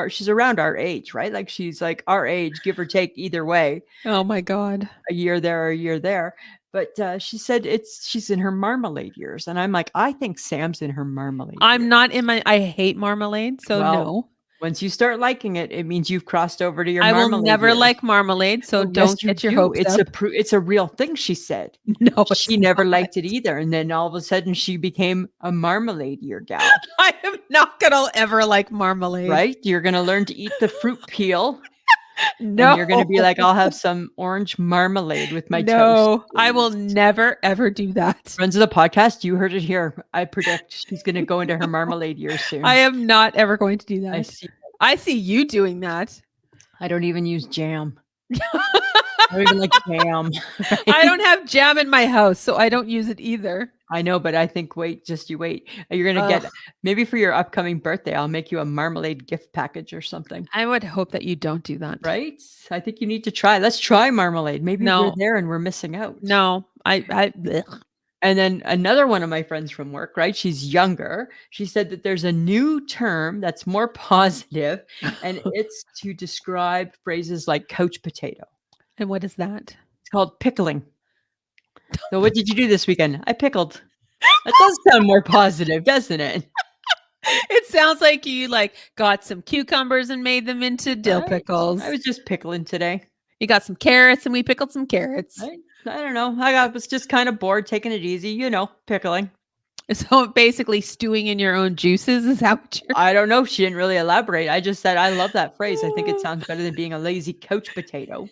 she's around our age, right? Like she's like our age, give or take either way. Oh my God. A year there, a year there. But she said she's in her marmalade years. And I'm like, I think Sam's in her marmalade I'm years. not in I hate marmalade, so no. Once you start liking it, it means you've crossed over to your I marmalade will never years. like marmalade, so don't get your hopes up. It's a real thing, she said. No, she never liked it either. And then all of a sudden she became a marmalade year gal. I am not going to ever like marmalade. Right? You're going to learn to eat the fruit peel. No. And you're going to be like, I'll have some orange marmalade with my toast. No, I will never, ever do that. Friends of the podcast, you heard it here. I predict she's going to go into her marmalade years soon. I am not ever going to do that. I see you doing that. I don't even use jam. I don't even like jam. Right? I don't have jam in my house, so I don't use it either. I know, but I think, you wait. You're going to get, maybe for your upcoming birthday, I'll make you a marmalade gift package or something. I would hope that you don't do that. Right? I think you need to try. Let's try marmalade. Maybe we're there and we're missing out. No, And then another one of my friends from work, right? She's younger. She said that there's a new term that's more positive, and it's to describe phrases like couch potato. And what is that? It's called pickling. So what did you do this weekend? I pickled. That does sound more positive, doesn't it? It sounds like you got some cucumbers and made them into dill pickles. I was just pickling today. You got some carrots and we pickled some carrots. I don't know. I was just kind of bored, taking it easy, pickling. So basically stewing in your own juices, is that what you're... I don't know. She didn't really elaborate. I just said, I love that phrase. I think it sounds better than being a lazy couch potato.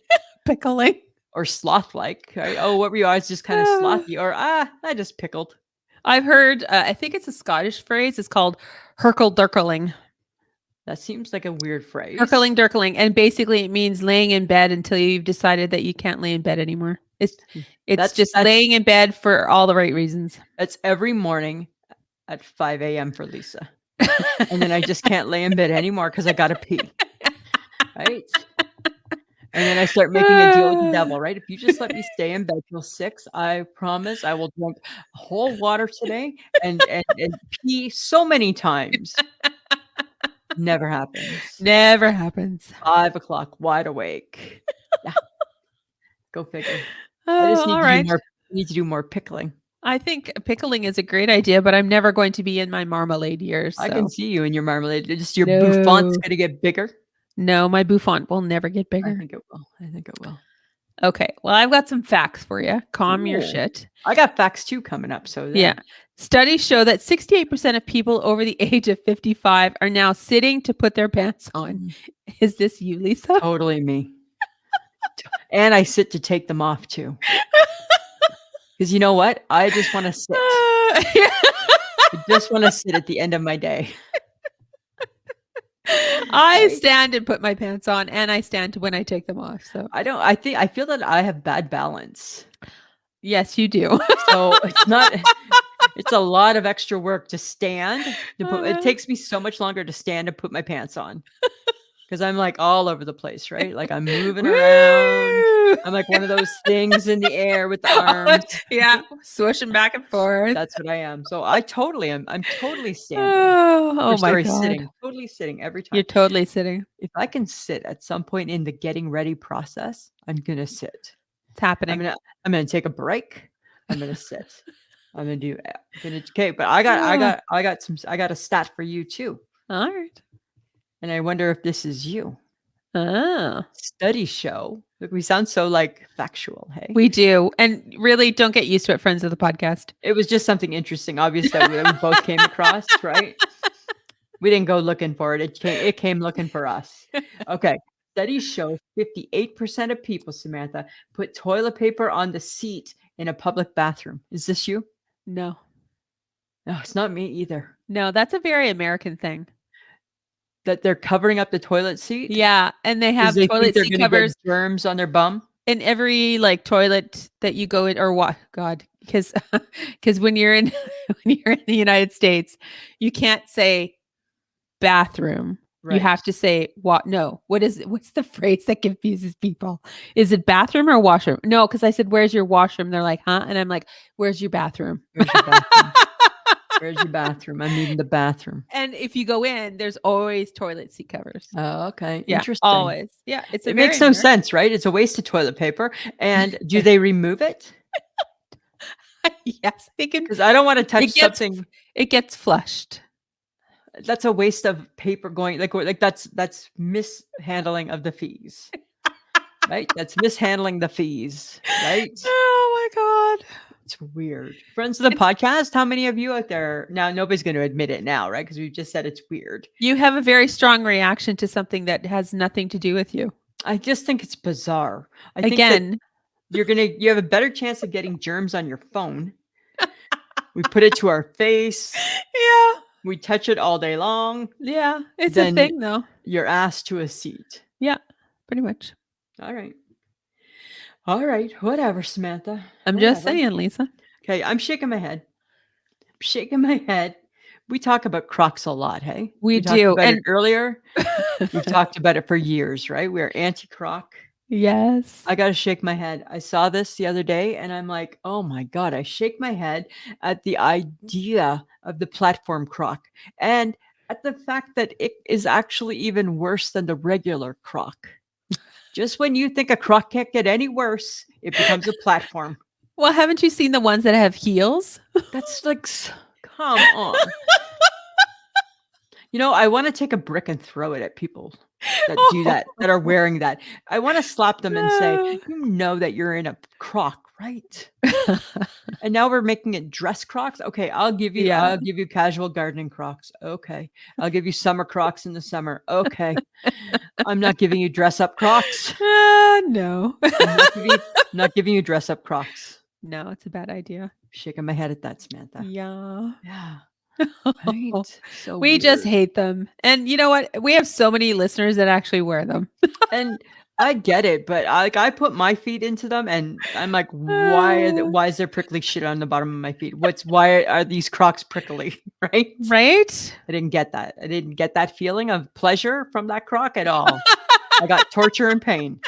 Pickling. Or sloth-like. Right? Oh, what were you? I was just kind of slothy. Or, I just pickled. I've heard, I think it's a Scottish phrase. It's called herkle-durkling. That seems like a weird phrase. Herkling-durkling. And basically it means laying in bed until you've decided that you can't lay in bed anymore. It's just laying in bed for all the right reasons. That's every morning at 5 a.m. for Lisa. And then I just can't lay in bed anymore because I got to pee. Right? And then I start making a deal with the devil, right? If you just let me stay in bed till 6, I promise I will drink whole water today and pee so many times. Never happens. Never happens. 5 o'clock, wide awake. Yeah. Go figure. I just need to do more pickling. I think pickling is a great idea, but I'm never going to be in my marmalade years. So. I can see you in your marmalade. Just your bouffant's going to get bigger. No, my bouffant will never get bigger. I think it will. Okay. Well, I've got some facts for you. Calm your shit. I got facts too coming up. So yeah. Studies show that 68% of people over the age of 55 are now sitting to put their pants on. Is this you, Lisa? Totally me. And I sit to take them off too. Because you know what? I just want to sit. I just want to sit at the end of my day. I stand and put my pants on, and I stand when I take them off. So I feel that I have bad balance. Yes, you do. So it's a lot of extra work to stand. It takes me so much longer to stand and put my pants on. Because I'm like all over the place, right? Like I'm moving around. I'm like one of those things in the air with the arms. Yeah, swishing back and forth. That's what I am. So I totally am. I'm totally standing. Oh my God. Sitting. Totally sitting every time. You're totally sitting. If I can sit at some point in the getting ready process, I'm gonna sit. It's happening. I'm gonna take a break. I'm gonna sit. Okay, but I got a stat for you too. All right. And I wonder if this is you. Studies show. Look, we sound so like factual, hey? We do. And really don't get used to it, friends of the podcast. It was just something interesting, obvious that we both came across, right? We didn't go looking for it. It came looking for us. Okay. Studies show 58% of people, Samantha, put toilet paper on the seat in a public bathroom. Is this you? No. No, it's not me either. No, that's a very American thing. That they're covering up the toilet seat? Yeah, and they have toilet seat covers. Get germs on their bum? In every like toilet that you go in, or what? God, because when you're in the United States, you can't say bathroom. Right. You have to say what? No. What's the phrase that confuses people? Is it bathroom or washroom? No, because I said, "Where's your washroom?" They're like, "Huh?" And I'm like, "Where's your bathroom?" Where's your bathroom? Where's your bathroom? I'm needing the bathroom. And if you go in, there's always toilet seat covers. Oh, okay. Yeah, interesting. Always. Yeah. It makes no sense, right? It's a waste of toilet paper. And do they remove it? Yes, they can. Because I don't want to touch something. It gets flushed. That's a waste of paper going like that's mishandling of the fees. Right? That's mishandling the fees, right? Oh my God. It's weird. Friends of the podcast, how many of you out there? Now, nobody's going to admit it now, right? Because we've just said it's weird. You have a very strong reaction to something that has nothing to do with you. I just think it's bizarre. I think you have a better chance of getting germs on your phone. We put it to our face. Yeah. We touch it all day long. Yeah. It's a thing though. Your ass to a seat. Yeah, pretty much. All right. All right, whatever, Samantha. I'm just saying, Lisa. Okay, I'm shaking my head. We talk about Crocs a lot, hey? We talked do. About it earlier. We've talked about it for years, right? We're anti-Croc. Yes. I got to shake my head. I saw this the other day and I'm like, oh my God, I shake my head at the idea of the platform Croc and at the fact that it is actually even worse than the regular Croc. Just when you think a Croc can't get any worse, it becomes a platform. Well, haven't you seen the ones that have heels? That's like, come on. I want to take a brick and throw it at people that do that, that are wearing that. I want to slap them and say, you know that you're in a Croc, right? And now we're making it dress Crocs. Okay, I'll give you casual gardening Crocs. Okay. I'll give you summer Crocs in the summer. Okay. I'm not giving you dress up Crocs. No. I'm not giving you dress up Crocs. No, it's a bad idea. Shaking my head at that, Samantha. Yeah. Yeah. Right? So we just hate them. And you know what? We have so many listeners that actually wear them. And I get it, but I put my feet into them and I'm like, why is there prickly shit on the bottom of my feet? Why are these Crocs prickly? Right? Right? I didn't get that. I didn't get that feeling of pleasure from that Croc at all. I got torture and pain.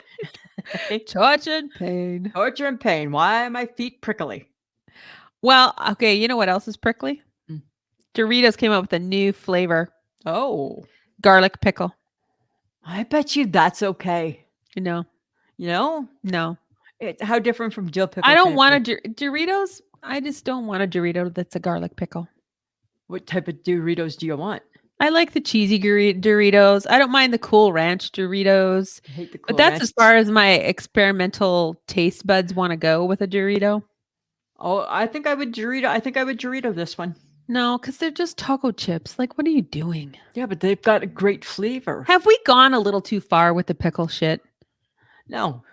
Torture and pain. Torture and pain. Why are my feet prickly? Well, okay, you know what else is prickly? Doritos came up with a new flavor. Oh. Garlic pickle. I bet you that's okay. No. No? How different from dill pickle? I don't want a Doritos. I just don't want a Dorito that's a garlic pickle. What type of Doritos do you want? I like the cheesy Doritos. I don't mind the Cool Ranch Doritos. I hate the Cool But that's Ranch. as far as my experimental taste buds want to go with a Dorito. Oh, I think I would Dorito this one. No, because they're just taco chips. Like, what are you doing? Yeah, but they've got a great flavor. Have we gone a little too far with the pickle shit? No.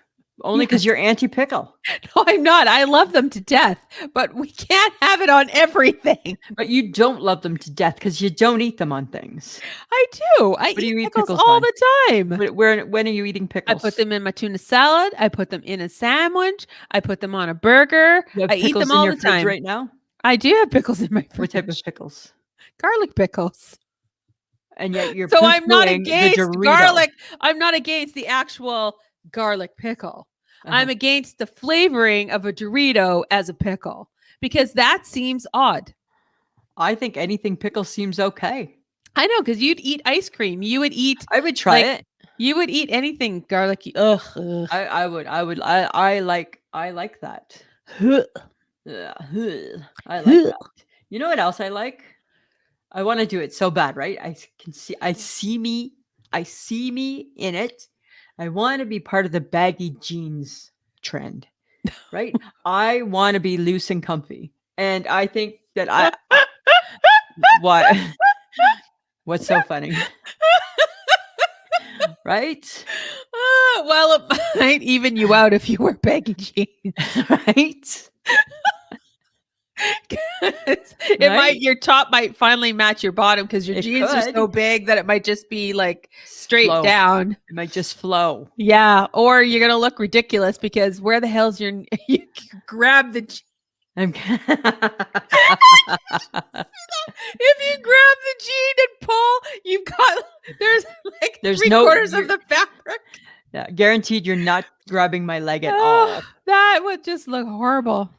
Only because you're anti-pickle. No, I'm not. I love them to death, but we can't have it on everything. But you don't love them to death because you don't eat them on things. I do. I eat pickles all the time. When are you eating pickles? I put them in my tuna salad. I put them in a sandwich. I put them on a burger. I eat them all the time. Right now? I do have pickles in my fridge. What type of pickles? Garlic pickles. And yet you're so I'm not against garlic. I'm not against the actual garlic pickle. I'm against the flavoring of a Dorito as a pickle because that seems odd. I think anything pickle seems okay. I know, because you'd eat ice cream. You would eat. I would try it. You would eat anything garlicky. Ugh. I would. I like that. I like that. You know what else I like? I want to do it so bad, right? I see me in it. I want to be part of the baggy jeans trend, right? I want to be loose and comfy. And I think that why? What's so funny? Right? Well, it might even you out if you wear baggy jeans. Right? Your top might finally match your bottom because your jeans are so big that it might just be like straight down. It might just flow. Yeah, or you're gonna look ridiculous because where the hell's you grab the jeans. If you grab the jean and pull, you've got there's three-quarters of the fabric. Yeah, guaranteed you're not grabbing my leg at all. That would just look horrible.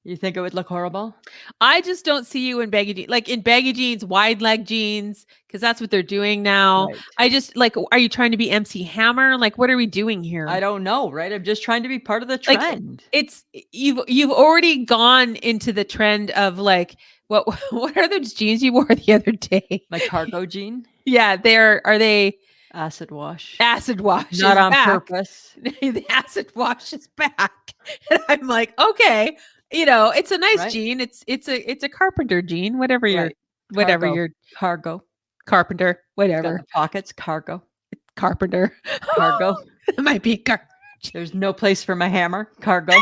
You think it would look horrible? I just don't see you in baggy jeans, like in baggy jeans, wide leg jeans, because that's what they're doing now. Right. I just like, are you trying to be MC Hammer? Like, what are we doing here? I don't know, right? I'm just trying to be part of the trend. Like, you've already gone into the trend of like, what are those jeans you wore the other day? My cargo jean? Yeah, are they acid wash? Acid wash, not on purpose. The acid wash is back, and I'm like, okay. It's a nice jean. It's a carpenter jean, whatever your cargo carpenter, whatever. Pockets, cargo. Carpenter. Cargo. It might be a cargo. There's no place for my hammer. Cargo.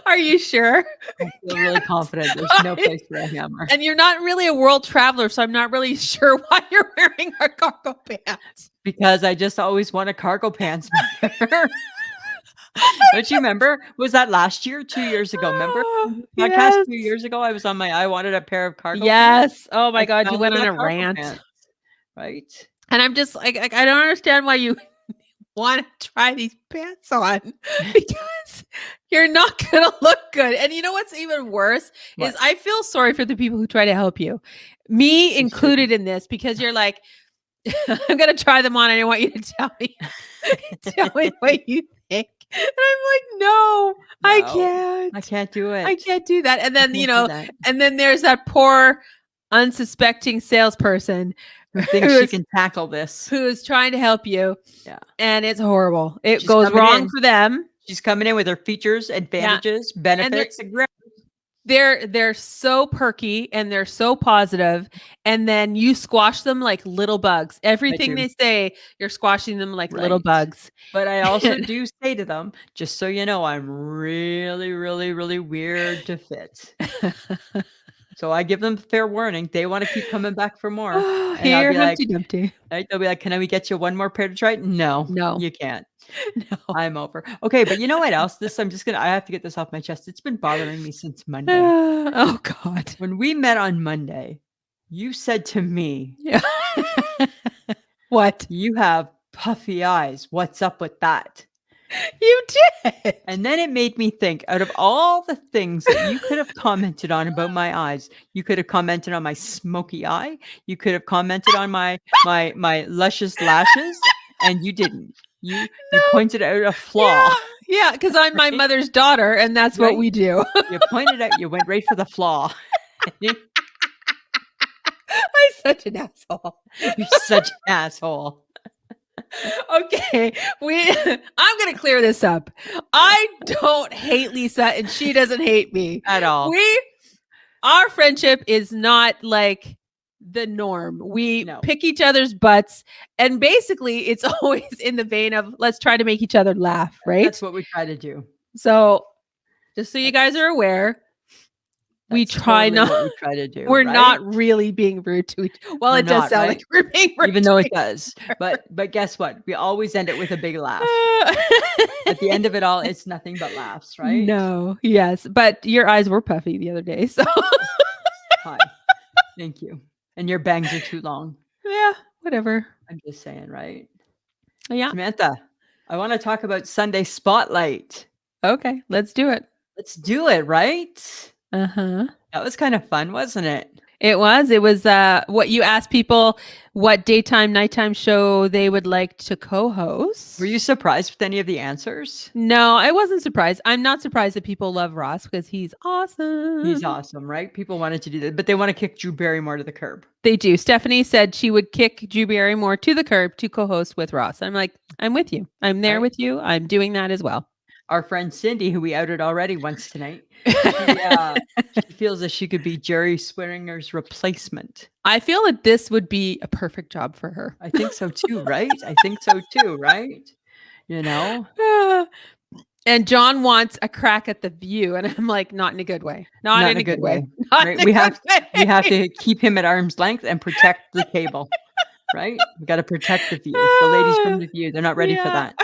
Are you sure? I feel really confident there's no place for a hammer. And you're not really a world traveler, so I'm not really sure why you're wearing a cargo pants. Because I just always wanted cargo pants. Don't you remember? Was that last year, 2 years ago? Remember? Podcast 2 years ago, I wanted a pair of cargo pants. Oh my God, you went on a rant. Pants, right? And I'm just like, I don't understand why you want to try these pants on because you're not going to look good. And you know what's even worse is I feel sorry for the people who try to help you. Me included in this because you're like, I'm going to try them on and I want you to tell me what you think. And I'm like, no, I can't. I can't do it. I can't do that. And then, and then there's that poor unsuspecting salesperson who thinks she can tackle this. Who is trying to help you. Yeah. And it's horrible. It goes wrong for them. She's coming in with her features, advantages, benefits, and they're so perky and they're so positive, and then you squash them like little bugs. Everything they say, you're squashing them like little bugs. But I also do say to them, just so you know, I'm really, really, really weird to fit. So I give them fair warning. They want to keep coming back for more. And Here, Humpty Dumpty. They'll be like, can we get you one more pair to try? No, you can't. No, I'm over. Okay, but you know what else? I have to get this off my chest. It's been bothering me since Monday. Oh God. When we met on Monday, you said to me, what? You have puffy eyes. What's up with that? You did. And then it made me think, out of all the things that you could have commented on about my eyes, you could have commented on my smoky eye. You could have commented on my luscious lashes, and you didn't. You pointed out a flaw. Yeah, because I'm my mother's daughter, and that's what we do. You pointed out, you went right for the flaw. I'm such an asshole. You're such an asshole. Okay, I'm gonna clear this up. I don't hate Lisa, and she doesn't hate me at all. Our friendship is not like the norm. We pick each other's butts, and basically, it's always in the vein of let's try to make each other laugh. Right? That's what we try to do. So, just so you guys are aware. We try to do. We're not really being rude to each other. Well, it does sound like we're being rude. Even though it does. But guess what? We always end it with a big laugh. At the end of it all, it's nothing but laughs, right? No. Yes. But your eyes were puffy the other day. So hi. Thank you. And your bangs are too long. Yeah. Whatever. I'm just saying, right? Yeah. Samantha, I want to talk about Sunday Spotlight. Okay. Let's do it. Let's do it, right? Uh-huh. That was kind of fun, wasn't it? It was what you asked people what daytime, nighttime show they would like to co-host. Were you surprised with any of the answers? No, I wasn't surprised. I'm not surprised that people love Ross because he's awesome. He's awesome, right? People wanted to do that, but they want to kick Drew Barrymore to the curb. They do. Stephanie said she would kick Drew Barrymore to the curb to co-host with Ross. I'm like, I'm with you. I'm there with you. I'm doing that as well. Our friend Cindy, who we outed already once tonight, she feels that she could be Jerry Springer replacement. I feel that this would be a perfect job for her. I think so too, right? I think so too, right? You know? And John wants a crack at the view. And I'm like, not in a good way. Not in a good way. Right? We have to keep him at arm's length and protect the cable. Right? We got to protect the view. The ladies from the view, they're not ready for that.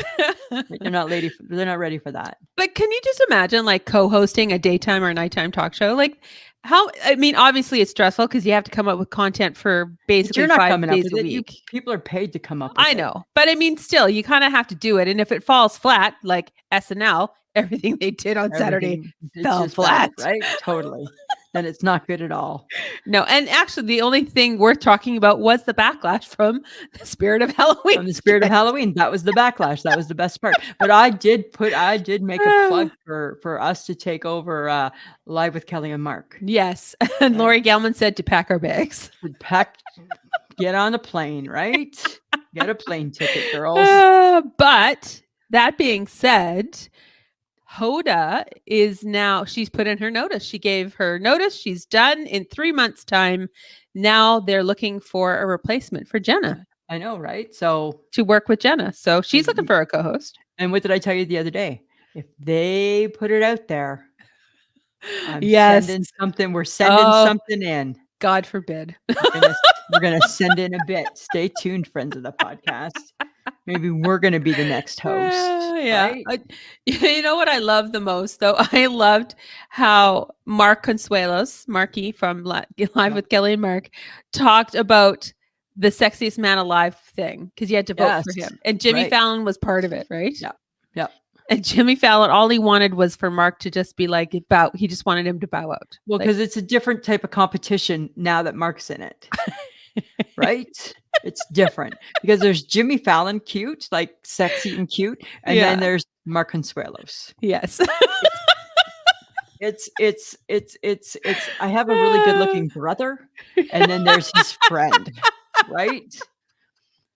They're not ready for that. But can you just imagine like co-hosting a daytime or nighttime talk show? Like obviously it's stressful because you have to come up with content for basically 5 days a week. People are paid to come up with I know. But I mean, still, you kind of have to do it. And if it falls flat, like SNL, everything they did on Saturday fell flat. Right? Totally. Then it's not good at all. No. And actually, the only thing worth talking about was the backlash from the Spirit of Halloween. From the Spirit of Halloween. That was the backlash. That was the best part. But I did make a plug for us to take over Live with Kelly and Mark. Yes. And Lori Gelman said to pack our bags. Get on a plane, right? Get a plane ticket, girls. But that being said, Hoda is now, she's put in her notice. She gave her notice. She's done in 3 months' time. Now they're looking for a replacement for Jenna. I know, right? So to work with Jenna. So she's looking for a co-host. And what did I tell you the other day? If they put it out there, sending something. We're sending something in. God forbid. We're gonna send in a bit. Stay tuned, friends of the podcast. Maybe we're going to be the next host. Yeah. Right? You know what I love the most, though? I loved how Marky from Live with Kelly and Mark, talked about the sexiest man alive thing because you had to vote for him. And Jimmy Fallon was part of it, right? Yeah. Yeah. And Jimmy Fallon, all he wanted was for Mark to just be like, he just wanted him to bow out. Well, because it's a different type of competition now that Mark's in it. Right? It's different because there's Jimmy Fallon, cute, like sexy and cute, and then there's Mark Consuelos. Yes. It's I have a really good looking brother, and then there's his friend, right?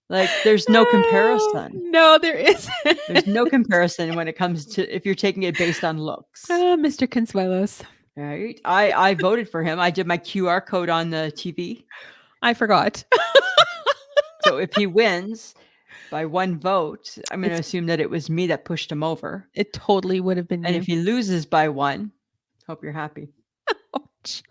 Like there's no comparison. No, there isn't. There's no comparison when it comes to if you're taking it based on looks. Mr. Consuelos. Right. I voted for him. I did my QR code on the TV. I forgot. So if he wins by one vote, I'm going to assume that it was me that pushed him over. It totally would have been And you. if he loses by one, hope you're happy.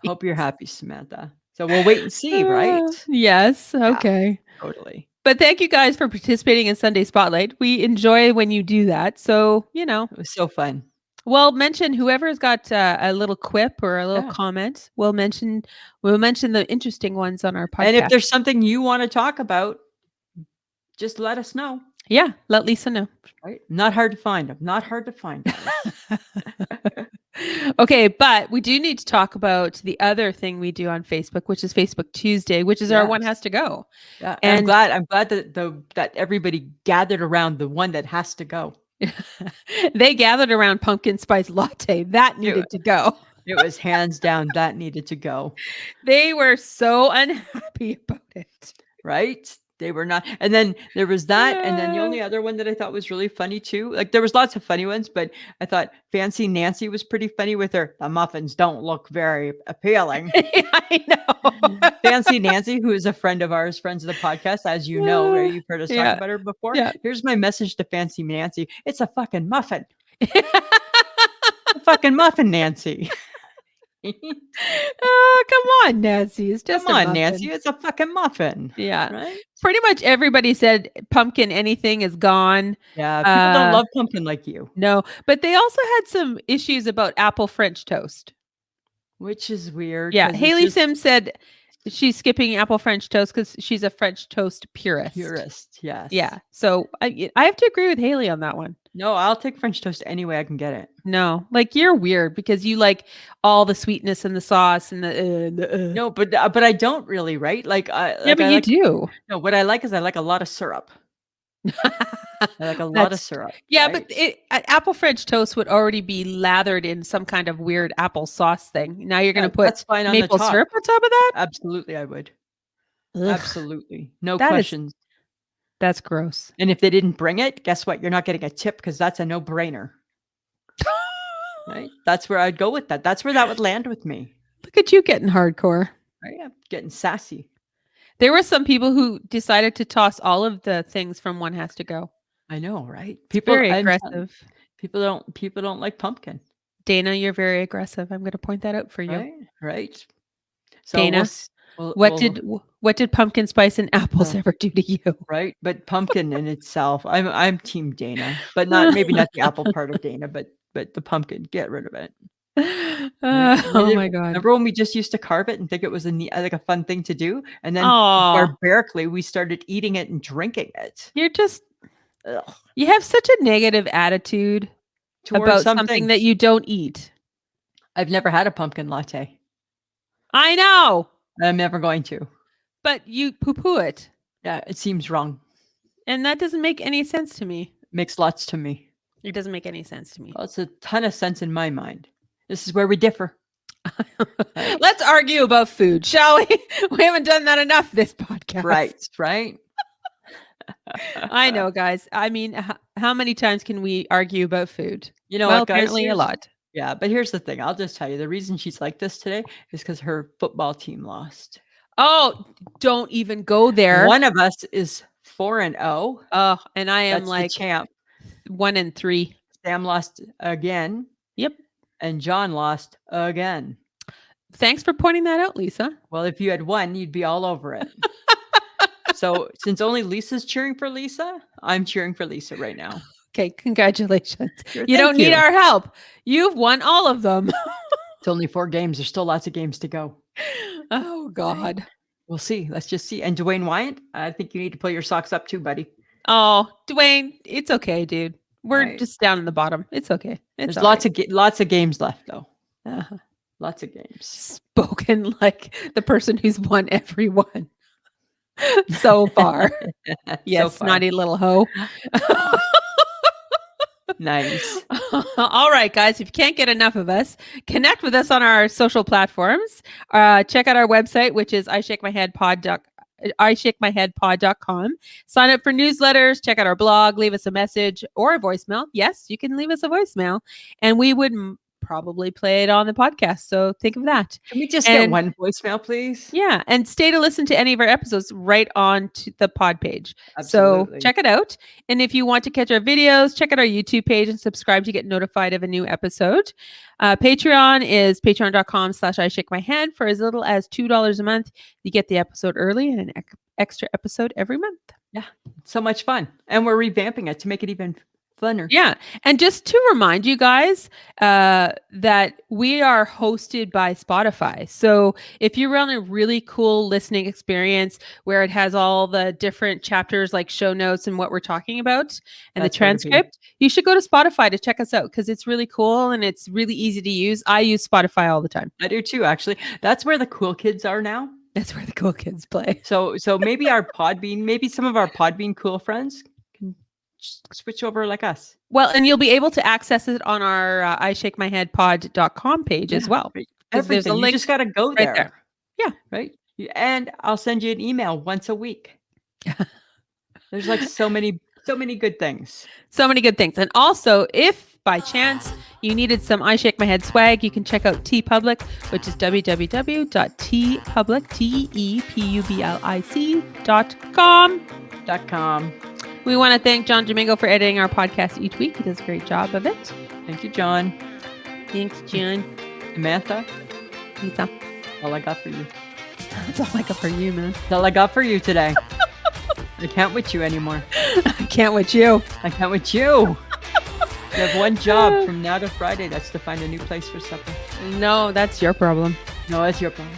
Hope you're happy, Samantha. So we'll wait and see, right? Yes. Okay. Yeah, totally. But thank you guys for participating in Sunday Spotlight. We enjoy when you do that. So, it was so fun. Well, mention whoever's got a little quip or a little comment. We'll mention the interesting ones on our podcast. And if there's something you want to talk about, just let us know. Yeah, let Lisa know. Right? Not hard to find them. Not hard to find them. Okay, but we do need to talk about the other thing we do on Facebook, which is Facebook Tuesday, which is our One Has to Go. Yeah, and I'm glad that everybody gathered around the one that has to go. They gathered around pumpkin spice latte. That needed to go. It was hands down that needed to go. They were so unhappy about it. Right? They were not. And then there was that. And then the only other one that I thought was really funny too. Like there was lots of funny ones, but I thought Fancy Nancy was pretty funny with her. The muffins don't look very appealing. I know. Fancy Nancy, who is a friend of ours, friends of the podcast, as you know, where you've heard us talk about her before. Yeah. Here's my message to Fancy Nancy. It's a fucking muffin. A fucking muffin, Nancy. Oh, come on, Nancy. It's just come on, Nancy. It's a fucking muffin. Yeah. Right? Pretty much everybody said pumpkin anything is gone. Yeah. People don't love pumpkin like you. No. But they also had some issues about apple French toast. Which is weird. Yeah. Haley Sims said She's skipping apple French toast because she's a French toast purist. Yes. Yeah. So I have to agree with Haley on that one. No, I'll take French toast any way I can get it. No, like you're weird because you like all the sweetness and the sauce and the. No, but I don't really, right? Like you do. No, what I like is I like a lot of syrup. I like a lot of syrup. Yeah, right? But apple French toast would already be lathered in some kind of weird apple sauce thing. Now you're going to put maple syrup on top of that? Absolutely, I would. Ugh. Absolutely. No that questions. That's gross. And if they didn't bring it, guess what? You're not getting a tip because that's a no-brainer. Right? That's where I'd go with that. That's where that would land with me. Look at you getting hardcore. Right? I'm getting sassy. There were some people who decided to toss all of the things from One Has to Go. I know, right? People very aggressive. People don't like pumpkin. Dana, you're very aggressive. I'm going to point that out for you. Right. So Dana, what did pumpkin spice and apples ever do to you? Right, but pumpkin in itself, I'm team Dana, but maybe not the apple part of Dana, but the pumpkin. Get rid of it. Oh my God! Remember when we just used to carve it and think it was a fun thing to do, and then barbarically we started eating it and drinking it. You're just you have such a negative attitude about something that you don't eat. I've never had a pumpkin latte. I know. I'm never going to. But you poo-poo it. Yeah, it seems wrong. And that doesn't make any sense to me. Makes lots to me. It doesn't make any sense to me. Well, it's a ton of sense in my mind. This is where we differ. Let's argue about food, shall we? We haven't done that enough this podcast. Right. I know, guys. I mean, how many times can we argue about food? You know what, guys? Apparently a lot. Yeah, but here's the thing. I'll just tell you. The reason she's like this today is because her football team lost. Oh, don't even go there. One of us is 4-0. Oh, and I am like the champ. 1-3. Sam lost again. Yep. And John lost again. Thanks for pointing that out, Lisa. Well, if you had won, you'd be all over it. So since only Lisa's cheering for Lisa, I'm cheering for Lisa right now. Okay, congratulations. You don't need our help. You've won all of them. It's only 4 games. There's still lots of games to go. Oh, God. We'll see. Let's just see. And Dwayne Wyatt, I think you need to pull your socks up too, buddy. Oh, Dwayne, it's okay, dude. We're just down in the bottom. It's okay. There's lots of games left, though. Lots of games. Spoken like the person who's won every one so far. Yes, so far. Snotty little hoe. Nice. All right, guys. If you can't get enough of us, connect with us on our social platforms. Check out our website, which is ishakemyheadpod.com. Sign up for newsletters. Check out our blog. Leave us a message or a voicemail. Yes, you can leave us a voicemail, and we would probably play it on the podcast. So think of that. Can we just get one voicemail, please? Yeah. And stay to listen to any of our episodes right on to the pod page. Absolutely. So check it out. And if you want to catch our videos, check out our YouTube page and subscribe to get notified of a new episode. Patreon is patreon.com/ishakemyhead. For as little as $2 a month, you get the episode early and an extra episode every month. Yeah. So much fun. And we're revamping it to make it even funner. Yeah. And just to remind you guys that we are hosted by Spotify. So if you want a really cool listening experience where it has all the different chapters like show notes and what we're talking about and the transcript, you should go to Spotify to check us out because it's really cool and it's really easy to use. I use Spotify all the time. I do too, actually. That's where the cool kids are now. That's where the cool kids play. So maybe maybe some of our Podbean cool friends can switch over like us. Well, and you'll be able to access it on our ishakemyheadpod.com page as well. Everything. There's a link. You just got to go there. Right there. Yeah. Right. And I'll send you an email once a week. There's like so many good things. So many good things. And also, if by chance you needed some I Shake My Head swag, you can check out TeePublic, which is www.teepublic.com. We want to thank John Domingo for editing our podcast each week. He does a great job of it. Thank you, John. Thanks, John. Samantha. Lisa. All I got for you. That's all I got for you, man. That's all I got for you today. I can't with you anymore. I can't with you. I can't with you. You have one job from now to Friday. That's to find a new place for supper. No, that's your problem. No, that's your problem.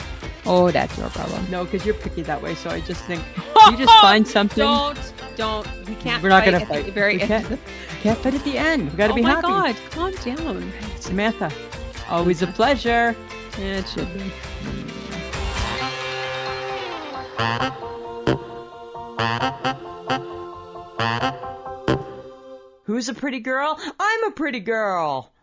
Oh, that's your problem. No, because you're picky that way. So I just think you just find something. Don't. We can't. We're not going to fight. We can't fight at the end. We got to be happy. Oh my God, calm down, Samantha. Always a pleasure. Yeah, it should be. Who's a pretty girl? I'm a pretty girl.